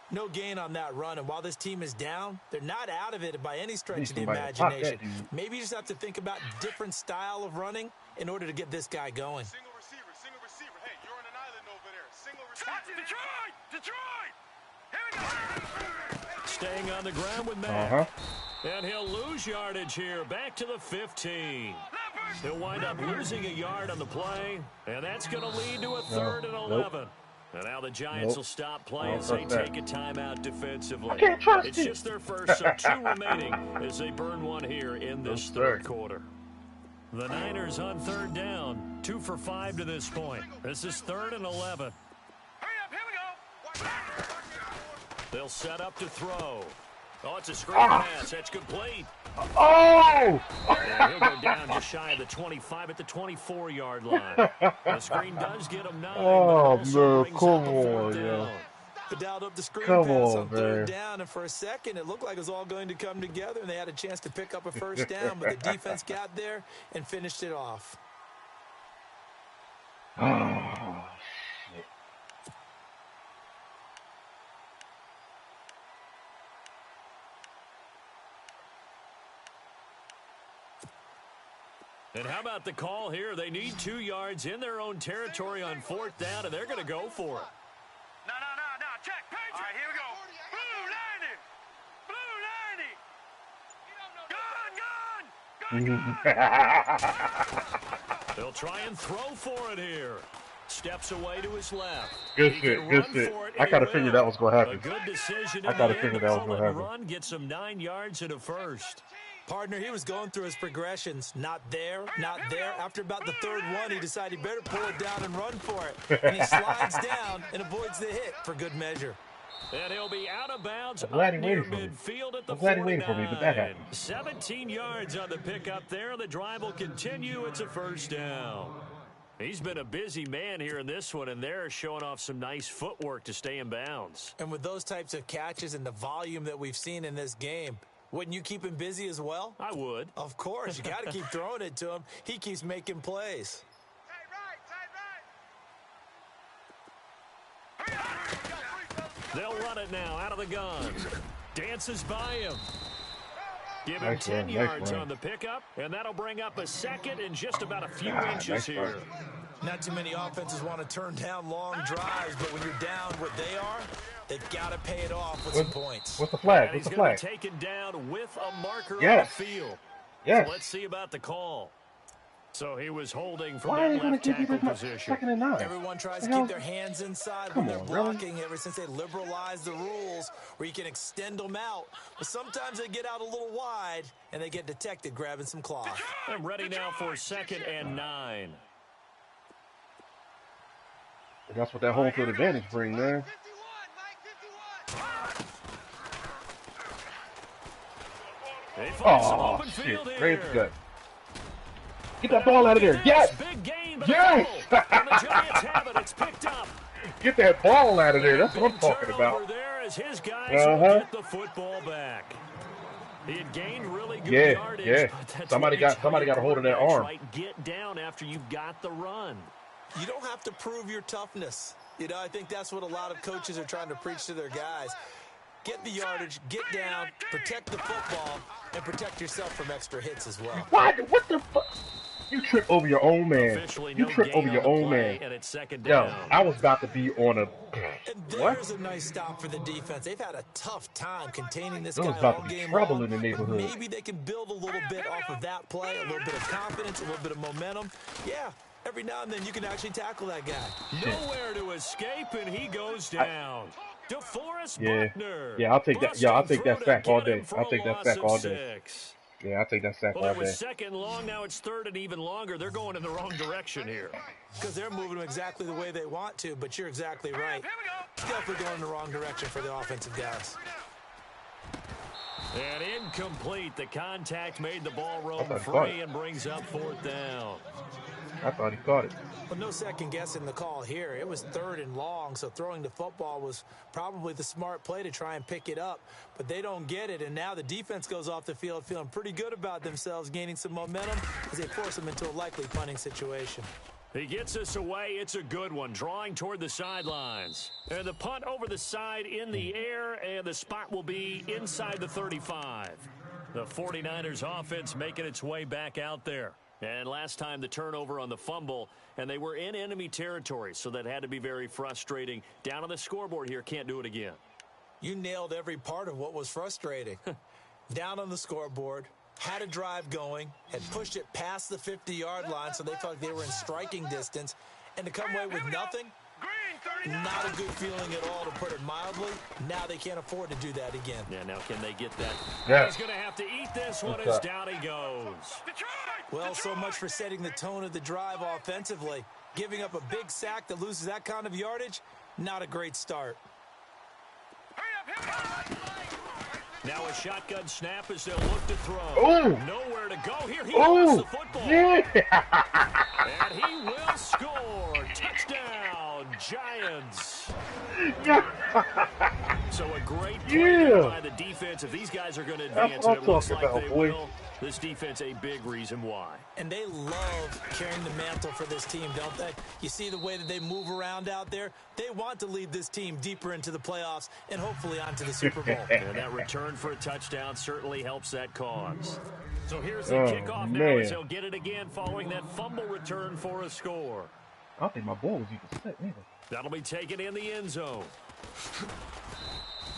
No gain on that run, and while this team is down, they're not out of it by any stretch of the imagination. Maybe you just have to think about different style of running in order to get this guy going. Single receiver. Hey, you're on an island over there. Single receiver. Detroit! Here we go. Staying on the ground with Mack. And he'll lose yardage here, back to the 15. He'll wind up losing a yard on the play, and that's going to lead to a 3rd and 11. And now the Giants will stop play as they take a timeout defensively. It's just their first, so 2 remaining as they burn one here in this third quarter. The Niners on 3rd down, 2 for 5 to this point. This is 3rd and 11. Hurry up, here we go. They'll set up to throw. Oh, it's a screen pass. That's complete. Oh! And he'll go down just shy of the 25 at the 24-yard line. The screen does get him 9. Oh, man, come on, yeah. Dialed up the screen pass on 3rd down, and for a second, it looked like it was all going to come together, and they had a chance to pick up a first down, but the defense got there and finished it off. Oh, And how about the call here? They need 2 yards in their own territory on 4th down, and they're going to go for it. No. Check. Patriot. All right, here we go. Blue 90. Gun. They'll try and throw for it here. Steps away to his left. Good shit. I kind of figured that was going to happen. A good decision. I kind of figured that was going to happen. Run gets him 9 yards and a first. Partner, he was going through his progressions. Not there. After about the 3rd one, he decided he better pull it down and run for it. And he slides down and avoids the hit for good measure. And he'll be out of bounds near midfield at the 49. I'm glad he waited for me, but that happened. 17 yards on the pickup there. The drive will continue. It's a first down. He's been a busy man here in this one, and they're showing off some nice footwork to stay in bounds. And with those types of catches and the volume that we've seen in this game, wouldn't you keep him busy as well? I would. Of course. You got to keep throwing it to him. He keeps making plays. They'll run it now out of the gun. Dances by him. Give him 10 yards on the pickup, and that'll bring up a second in just about a few inches here. Not too many offenses want to turn down long drives, but when you're down what they are, they've got to pay it off with some points. What's the flag? And What's the he's going flag? to be taken down with a marker on Yes. the field. Yes. So let's see about the call. So he was holding from Why are that you going left to give me tackle that position. 2nd and 9? Everyone tries to keep their hands inside when they're blocking ever since they liberalized the rules where you can extend them out. But sometimes they get out a little wide and they get detected grabbing some cloth. I'm ready now for 2nd and 9. That's what that home field advantage bring, man. Oh, shit. Great gut. Get that ball out of there. Yes! Yes! Get that ball out of there. That's what I'm talking about. There as his guys get the football back. He had gained really good yardage. Yeah. Somebody got a hold of that arm. Get down after you've got the run. You don't have to prove your toughness. You know, I think that's what a lot of coaches are trying to preach to their guys. Get the yardage, get down, protect the football, and protect yourself from extra hits as well. What the fuck? You trip over your own man. You trip over your own man. Yo, I was about to be on a... And there's a nice stop for the defense. They've had a tough time containing this guy There was about all to be game trouble long. in the neighborhood. Maybe they can build a little bit off of that play, a little bit of confidence, a little bit of momentum. Yeah, every now and then you can actually tackle that guy. Nowhere to escape, and he goes down. DeForest Buckner. Yeah, I'll take that. Yeah, I'll take that sack all day. I'll take that sack all day. Yeah, I'll take that sack all Well, it day. was 2nd long, now it's 3rd and even longer. They're going in the wrong direction here. Because they're moving them exactly the way they want to, but you're exactly right. Definitely going in the wrong direction for the offensive guys. And incomplete. The contact made the ball roam free and brings up 4th down. I thought he caught it. Well, no second guessing the call here. It was 3rd and long, so throwing the football was probably the smart play to try and pick it up. But they don't get it, and now the defense goes off the field feeling pretty good about themselves, gaining some momentum as they force them into a likely punting situation. He gets us away. It's a good one, drawing toward the sidelines. And the punt over the side in the air, and the spot will be inside the 35. The 49ers offense making its way back out there. And last time the turnover on the fumble, and they were in enemy territory, so that had to be very frustrating. Down on the scoreboard here, can't do it again. You nailed every part of what was frustrating. Down on the scoreboard, had a drive going, had pushed it past the 50-yard line, so they felt like they were in striking distance, and to come away with nothing, not a good feeling at all, to put it mildly. Now they can't afford to do that again. Yeah, now can they get that? Yeah. He's going to have to eat this one as down he goes. Well, so much for setting the tone of the drive offensively. Giving up a big sack that loses that kind of yardage, not a great start. Now a shotgun snap as they'll look to throw. Ooh. Nowhere to go here. He wants the football. Yeah. And he will score. Touchdown, Giants. Yeah. So a great play Yeah. by the defense. If these guys are going to That's advance, what and I'm it looks talking like about, they boy. will, this defense a big reason why. And they love carrying the mantle for this team, don't they? You see the way that they move around out there? They want to lead this team deeper into the playoffs and hopefully onto the Super Bowl. And that return for a touchdown certainly helps that cause. So here's the Oh, kickoff now man. as he'll get it again following that fumble return for a score. I don't think my ball was even set either. That'll be taken in the end zone.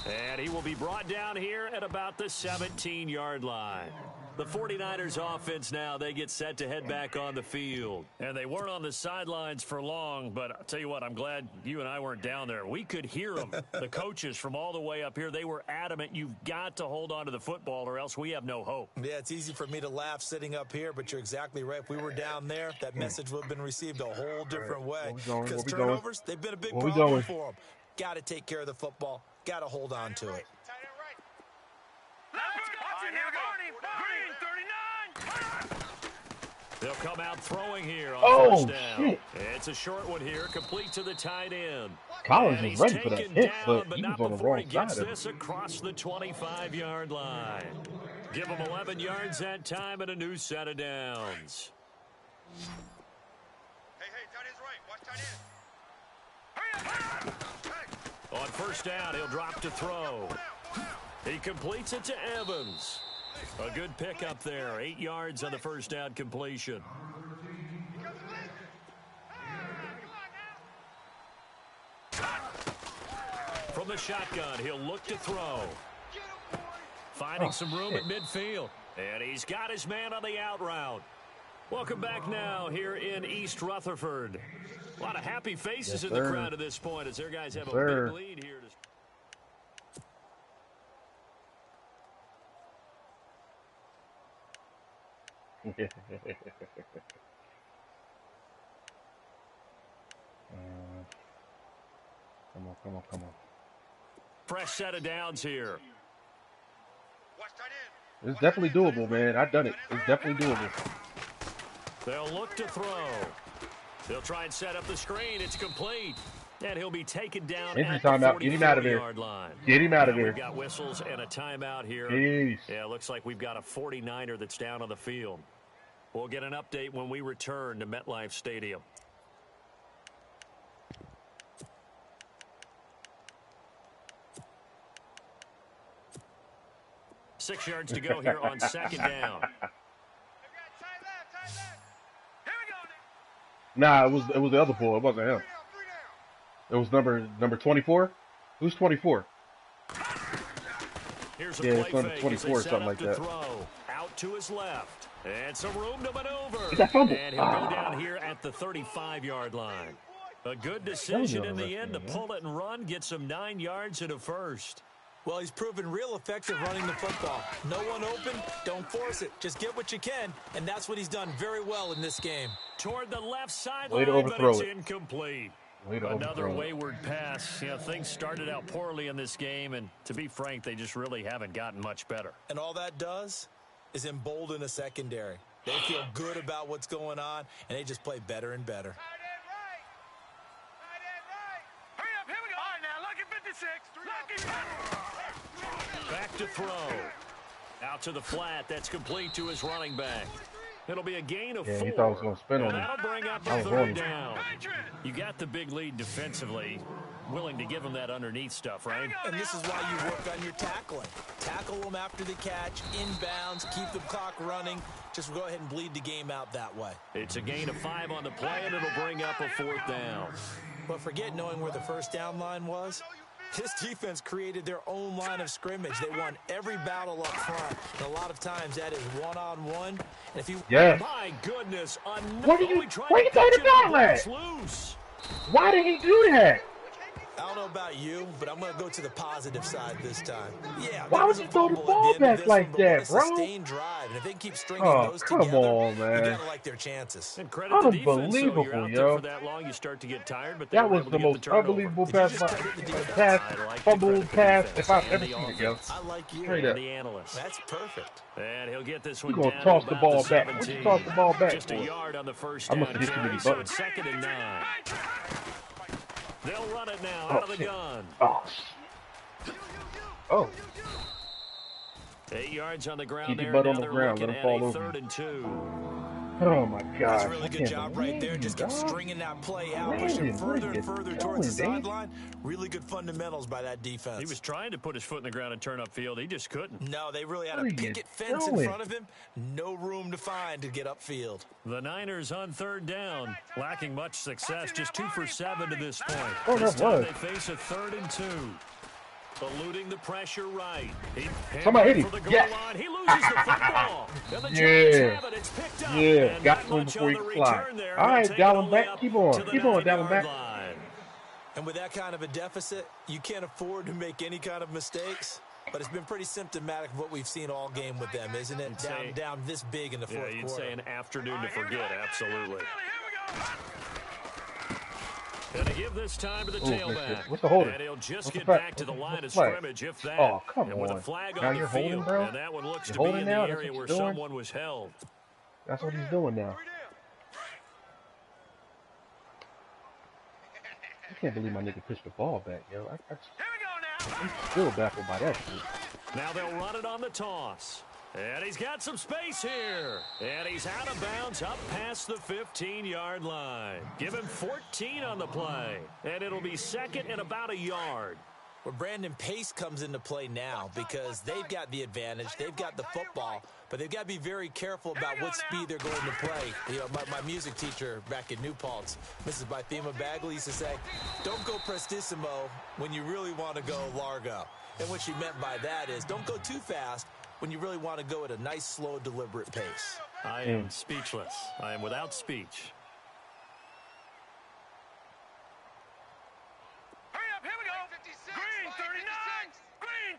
And he will be brought down here at about the 17-yard line. The 49ers offense now, they get set to head back on the field. And they weren't on the sidelines for long, but I'll tell you what, I'm glad you and I weren't down there. We could hear them. The coaches from all the way up here, they were adamant, you've got to hold on to the football or else we have no hope. Yeah, it's easy for me to laugh sitting up here, but you're exactly right. If we were down there, that message would have been received a whole different way. Because turnovers, they've been a big problem for them. Got to take care of the football. Got to hold on to it. They'll come out throwing here on first down. Shit. It's a short one here, complete to the tight end. Collins And was he's ready for that taken hit, down, but he was not on the before wrong he gets side of this it. across the 25-yard line. Give him 11 yards that time and a new set of downs. Hey, tight end's right. Watch tight end. On first down, he'll drop to throw. He completes it to Evans. A good pick up there. 8 yards on the first down completion. From the shotgun, he'll look to throw. Finding some room at midfield. And he's got his man on the out route. Welcome back now here in East Rutherford. A lot of happy faces in the crowd at this point as their guys have a big lead here. Come on. Fresh set of downs here. Watch tight end. It's definitely doable, man. I've done it. It's definitely doable. They'll look to throw. They'll try and set up the screen. It's complete. And he'll be taken down Injury at the timeout. Get him out of there. 44-yard line. Get him out of there. We've got whistles and a timeout here. Jeez. Yeah, it looks like we've got a 49er that's down on the field. We'll get an update when we return to MetLife Stadium. Six yards to go here on second down. Nah, it was the other boy. It wasn't him. It was number 24. Who's 24? Here's a Yeah, play it's number fake 24 or as they something set up like to that. throw. Out to his left. And some room to maneuver. He got fumbled. And he'll go down here at the 35-yard line. A good decision in the end to pull it and run, get some 9 yards and a first. Well, he's proven real effective running the football. No one open, don't force it. Just get what you can, and that's what he's done very well in this game. Toward the left Way sideline, to but overthrow it's it. incomplete. Way to Another overthrow it. wayward pass. You know, things started out poorly in this game, and to be frank, they just really haven't gotten much better. And all that does is embolden a secondary. They feel good about what's going on, and they just play better and better. Hurry up, here we go. All right, now, lucky 56. Lucky. Back to throw. Out to the flat. That's complete to his running back. It'll be a gain of 4. Yeah, he thought I was going to spin on And him. that'll bring up I a was third wrong. down. You got the big lead defensively. Willing to give him that underneath stuff, right? And this is why you work on your tackling. Tackle them after the catch, inbounds, keep the clock running. Just go ahead and bleed the game out that way. It's a gain of 5 on the play, and it'll bring up a 4th down. But forget knowing where the first down line was. This defense created their own line of scrimmage. They won every battle up front. And a lot of times that is one-on-one. And if you... Yes. My goodness. Where you throwing the ball at? Loose. Why did he do that? I don't know about you, but I'm going to go to the positive side this time. Yeah, Why would you throw the ball back like that, bro? Sustained drive, and if they can keep stringing Oh, those come together, on, man. you got to like their chances. And credit the defense, so Unbelievable, you're out yo. there for that long, you start to get tired, but they That were was able the to get most turnover. unbelievable Did you pass, just credit the defense? I'd like to fumble credit the pass defense if I've and ever the seen it, yo. offense. I like you. Straight And up. the analysts. That's perfect. And he'll get this You one gonna down toss to the about ball the back. What you 17. toss the ball back Just a for? yard on the first I down must have hit too carry, many so buttons. it's 2nd and 9. They'll run it now Oh, out of the shit. gun. Oh, shit. Oh. 8 yards on the ground Keep your there. butt on Now the they're ground. looking Let him at fall a over. 3rd and 2. Oh my gosh. That's a really good I can't job right there. believe Just you, kept dog. stringing that play out, Landon, pushing what further are and you further towards the doing, babe? sideline. Really good fundamentals by that defense. He was trying to put his foot in the ground and turn upfield. He just couldn't. No, they really had What a are you picket fence in doing? front of him. No room to find to get upfield. The Niners on 3rd down, lacking much success, just 2 for 7 to this point. Oh, This that time was. they face a 3rd and 2. Eluding the pressure right. Somebody hit for the him. goal Yes. line. He loses the football. And the Giants Yeah. have it. It's picked up. Yeah. And Got not to him much before on he the could fly. return there. All He'll right, take it only Dalvin back. up Keep on. to the Keep on, 9-yard Dalvin back. line. And with that kind of a deficit, you can't afford to make any kind of mistakes. But it's been pretty symptomatic of what we've seen all game with them, isn't it? Down this big in the fourth quarter. Yeah, you'd say an afternoon to forget, absolutely. And to give this time to the tailback. What's the holder? And he'll just What's get the back to the line of scrimmage, if that. Oh, come and with on. a flag Now on the you're holding, field, bro? and that one looks You're to be holding in now? the That's area what where you're doing? someone was held. That's what he's doing now. I can't believe my nigga pitched the ball back, yo. I'm still baffled by that shit. Now they'll run it on the toss. And he's got some space here. And he's out of bounds up past the 15-yard line. Give him 14 on the play. And it'll be 2nd and about a yard. Well, Brandon, pace comes into play now because they've got the advantage. They've got the football, but they've got to be very careful about what speed they're going to play. You know, my music teacher back in New Paltz, Mrs. Bythema Bagley, used to say, don't go prestissimo when you really want to go largo. And what she meant by that is don't go too fast when you really want to go at a nice, slow, deliberate pace. I am speechless. I am without speech. Hurry up, here we go. Green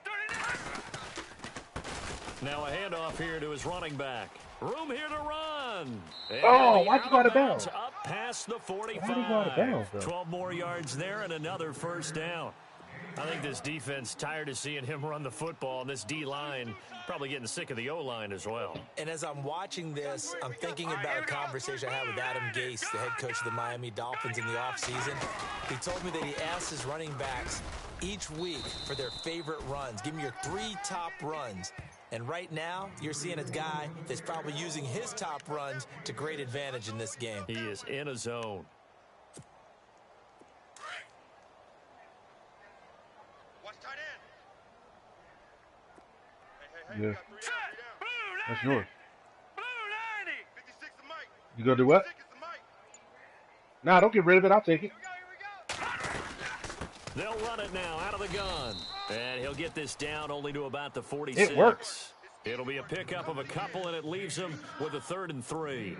39. Now a handoff here to his running back. Room here to run. And Oh, why'd you go out of bounds? Up past the 45. Why'd he go out of bounds, though? 12 more yards there and another first down. I think this defense tired of seeing him run the football, and this D-line probably getting sick of the O-line as well. And as I'm watching this, I'm thinking about a conversation I had with Adam Gase, the head coach of the Miami Dolphins in the offseason. He told me that he asked his running backs each week for their favorite runs. Give me your 3 top runs. And right now, you're seeing a guy that's probably using his top runs to great advantage in this game. He is in a zone. Yeah. That's yours. Blue 90. 56 the mic. You gonna do what? Nah, don't get rid of it. I'll take it. They'll run it now out of the gun. And he'll get this down only to about the 46. It works. It'll be a pickup of a couple, and it leaves them with a 3rd and 3.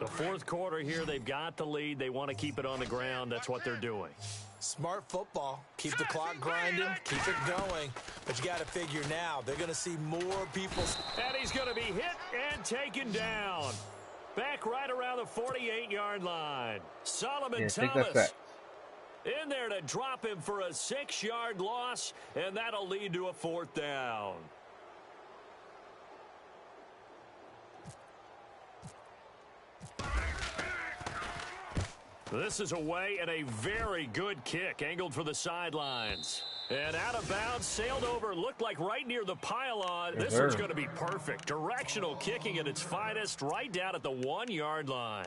The fourth quarter here, they've got the lead. They want to keep it on the ground. That's what they're doing. Smart football. Keep the clock grinding. Keep it going. But you got to figure now, they're going to see more people. And he's going to be hit and taken down. Back right around the 48-yard line. Solomon Yeah, take that Thomas sack. in there to drop him for a 6-yard loss, and that'll lead to a 4th down. This is away and a very good kick, angled for the sidelines. And out of bounds, sailed over, looked like right near the pylon. This one's going to be perfect. Directional kicking at its finest, right down at the 1-yard line.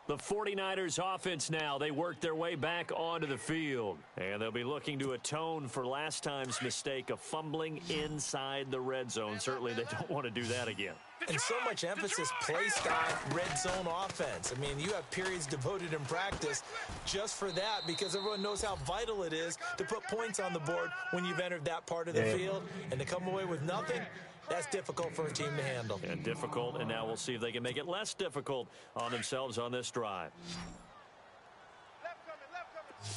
The 49ers offense now, they work their way back onto the field. And they'll be looking to atone for last time's mistake of fumbling inside the red zone. Certainly they don't want to do that again. And so much emphasis placed on red zone offense. I mean, you have periods devoted in practice just for that because everyone knows how vital it is to put points on the board when you've entered that part of the field. And to come away with nothing, that's difficult for a team to handle. And difficult, and now we'll see if they can make it less difficult on themselves on this drive.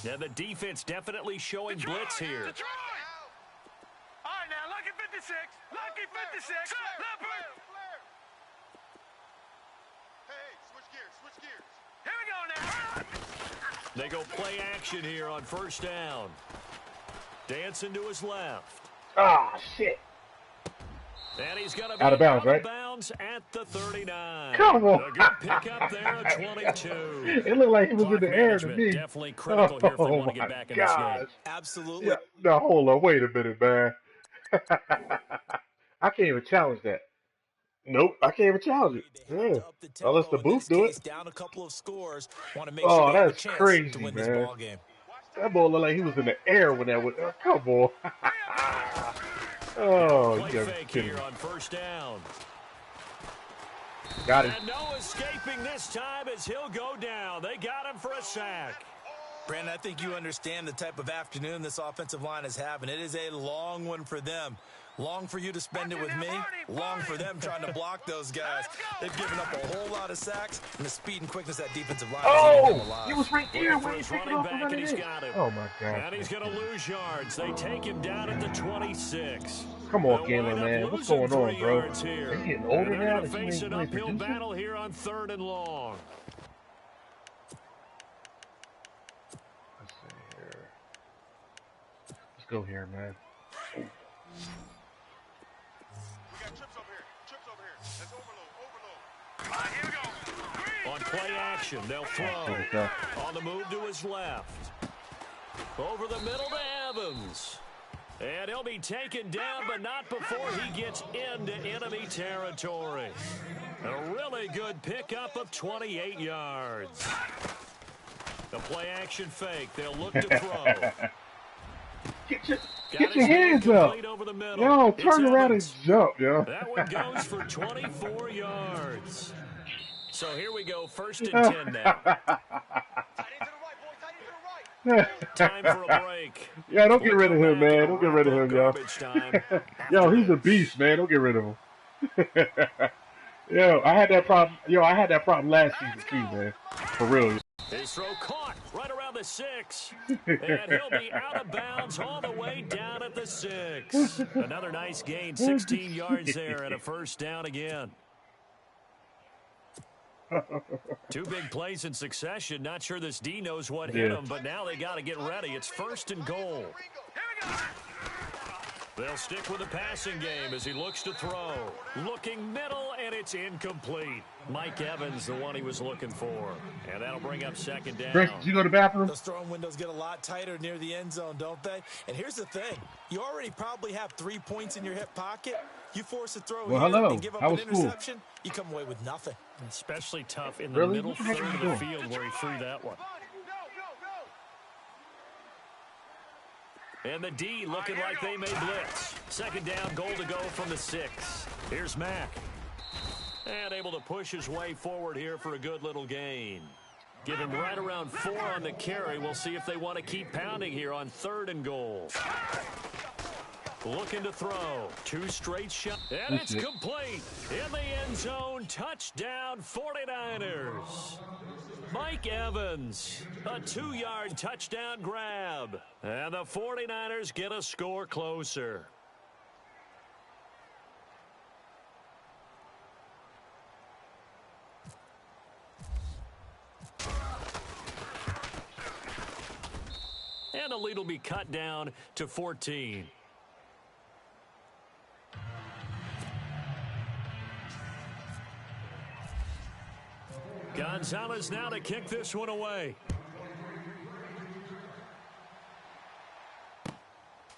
Now the defense definitely showing blitz here. Detroit. All right, now, lucky 56. Lucky 56. Leopard. Hey, switch gears. Here we go now. They go play action here on first down. Dancing to his left. Ah, shit. And he's going to be Out of bounds, out of right? bounds at the 39. Come on. A good pickup there at 22. It looked like he was in Clock the air to management me. definitely critical here if they Oh want to get my back in this game. gosh. Absolutely. Yeah. Now hold on. Wait a minute, man. I can't even challenge that. Nope. I can't even challenge it. They have Yeah. to up the Unless the tempo in booth this do it. case, down a couple of scores. Want to make sure Oh, they have a that's chance to crazy, win this man. ball game. That boy looked like he was in the air when that was. Come on. Oh, you Play gotta be fake kidding here me. on first down. Got him. And no escaping this time as he'll go down. They got him for a sack. Brandon, I think you understand the type of afternoon this offensive line is having. It is a long one for them. Long for you to spend it with me. Long for them trying to block those guys. They've given up a whole lot of sacks, and the speed and quickness of that defensive line is eating them Oh, alive. he was right there Looking for when he his picked it running off and back, ran and it he's in. got him. Oh my gosh. And he's going to lose yards. They take him down at the 26. Come on, They'll Galen, wind up man. What's losing going on, 3 bro? yards here. Are you getting And older they're now going to that you face ain't an really uphill producing? battle here on 3rd and long. Let's see here. Let's go here, man. We got trips over here. Trips over here. Let's overload. All right, here we go. On play action, they'll throw. On the move to his left. Over the middle to Evans. And he'll be taken down, but not before he gets into enemy territory. A really good pickup of 28 yards. The play action fake. They'll look to throw. Get your hands up. Over the middle. Yo, It's turn around and Evans. jump, yo. That one goes for 24 yards. So here we go, 1st and 10 now. Time for a break. Yeah, don't get rid of him, man. Don't get rid of him, yo. Garbage time. Yo, he's a beast, man. Don't get rid of him. Yo, I had that problem. Yo, I had that problem last season too, man. For real. His throw caught right around the 6. And he'll be out of bounds all the way down at the 6. Another nice gain, 16 yards there and a 1st down again. 2 big plays in succession. Not sure this D knows what hit him, but now they got to get ready. It's 1st and goal. They'll stick with the passing game as he looks to throw. Looking middle, and it's incomplete. Mike Evans, the one he was looking for. And that'll bring up 2nd down. Chris, did you go to the bathroom? Those throwing windows get a lot tighter near the end zone, don't they? And here's the thing. You already probably have 3 points in your hip pocket. You force a throw here and give up an interception, you come away with nothing. Especially tough in the middle third of the doing? field where he threw that one. And the D looking like they may blitz. 2nd down, goal to go from the 6. Here's Mack. And able to push his way forward here for a good little gain. Give him right around 4 on the carry. We'll see if they want to keep pounding here on 3rd and goal. Looking to throw. 2 straight shots. And it's complete. In the end zone. Touchdown 49ers. Mike Evans. A 2-yard touchdown grab. And the 49ers get a score closer. And the lead will be cut down to 14. Gonzalez now to kick this one away.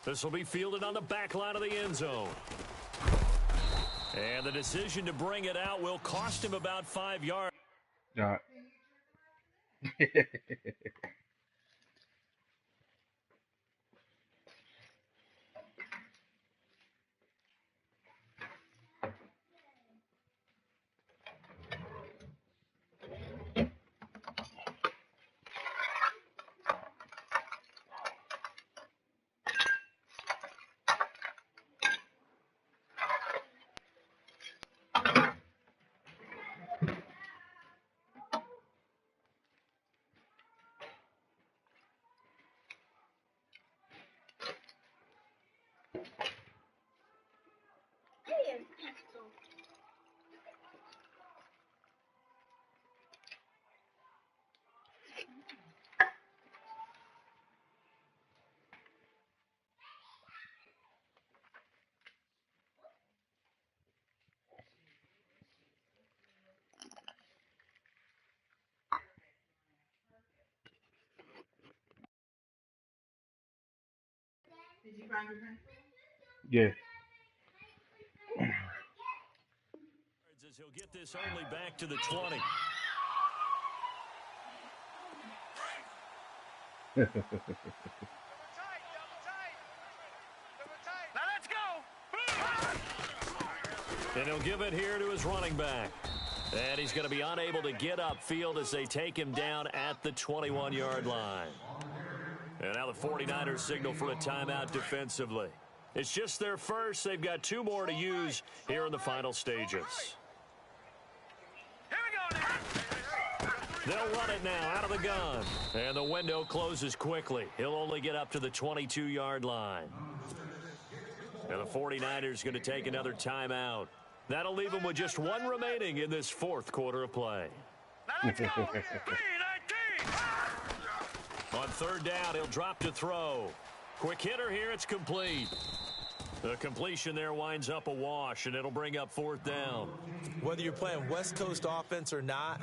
This will be fielded on the back line of the end zone. And the decision to bring it out will cost him about 5 yards. Yeah. Yeah. As he'll get this only back to the 20. Now let's go. And he'll give it here to his running back. And he's going to be unable to get upfield as they take him down at the 21-yard line. And now the 49ers signal for a timeout defensively. It's just their first. They've got 2 more to use here in the final stages. Here we go now. They'll run it now out of the gun. And the window closes quickly. He'll only get up to the 22-yard line. And the 49ers going to take another timeout. That'll leave them with just 1 remaining in this 4th quarter of play. Now let's go. 3-19. On 3rd down, he'll drop to throw. Quick hitter here, it's complete. The completion there winds up a wash, and it'll bring up 4th down. Whether you're playing West Coast offense or not,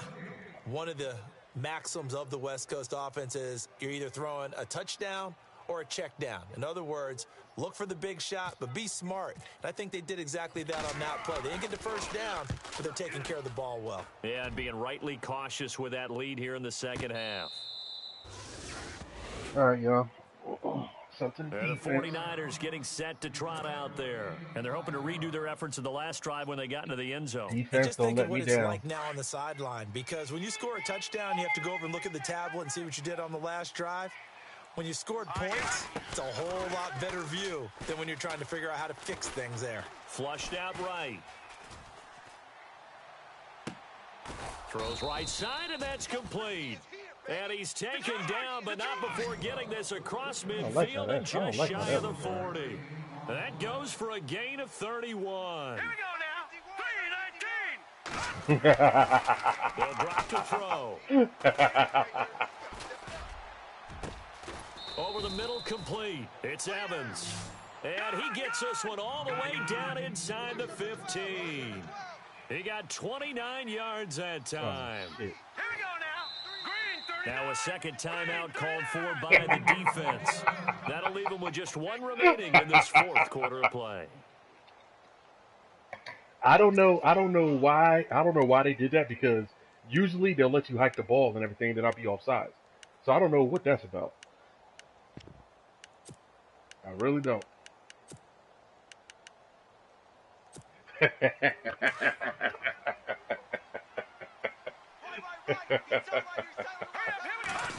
one of the maxims of the West Coast offense is you're either throwing a touchdown or a check down. In other words, look for the big shot, but be smart. And I think they did exactly that on that play. They didn't get the first down, but they're taking care of the ball well. Yeah, and being rightly cautious with that lead here in the 2nd half. All right, y'all. Something. The 49ers getting set to trot out there. And they're hoping to redo their efforts in the last drive when they got into the end zone. Defense, just don't think let of what me it's down. like now on the sideline, because when you score a touchdown, you have to go over and look at the tablet and see what you did on the last drive. When you scored points, it's a whole lot better view than when you're trying to figure out how to fix things there. Flushed out right. Throws right side, and that's complete. And he's taken down, but not before getting this across midfield and just shy of the 40. That goes for a gain of 31. Here we go now. 3-19. They'll drop to throw. Over the middle, complete. It's Evans. And he gets this one all the way down inside the 15. He got 29 yards that time. Here we go now. Green 39. Now a second timeout called for by the defense. That'll leave them with just 1 remaining in this 4th quarter of play. I don't know why they did that, because usually they'll let you hike the ball and everything, then I'll be offsides. So I don't know what that's about. I really don't.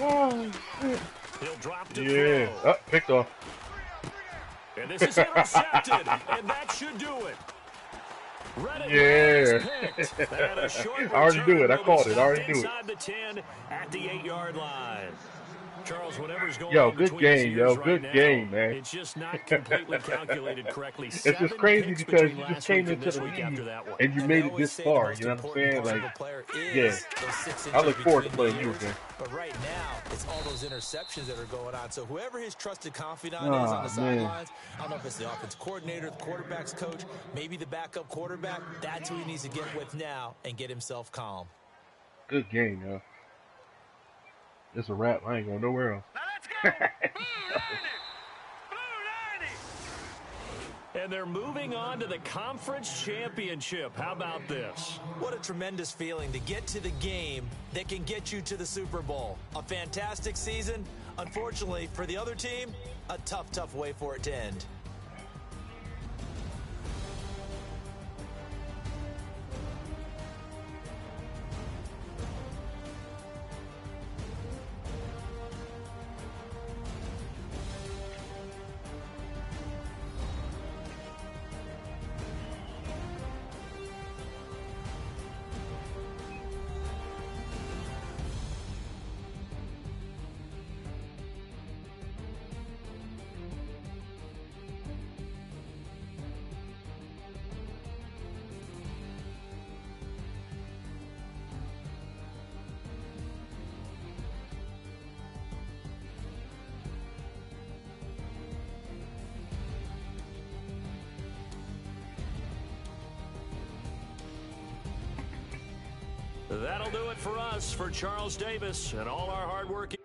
Oh, shit. He'll drop to Yeah. throw. Oh, picked off. And this is intercepted, and that should do it. Yeah. I already knew it. I called it. I already knew it. Inside the 10 at the 8-yard line. Charles, whatever's going Yo, on good between game, his yo. ears Good right game, now, man. It's just not completely calculated correctly. It's just crazy because you just came into the league and you made it this far. You know what I'm saying? Like, yeah. I look forward to playing you again. But right now, it's all those interceptions that are going on. So whoever his trusted confidant is on the sidelines, I don't know if it's the offensive coordinator, the quarterback's coach, maybe the backup quarterback, that's who he needs to get with now and get himself calm. Good game, yo. It's a wrap. I ain't going nowhere else. Now let's go. Blue 90. And they're moving on to the conference championship. How about this? What a tremendous feeling to get to the game that can get you to the Super Bowl. A fantastic season. Unfortunately, for the other team, a tough, tough way for it to end. That'll do it for us. For Charles Davis and all our hard work.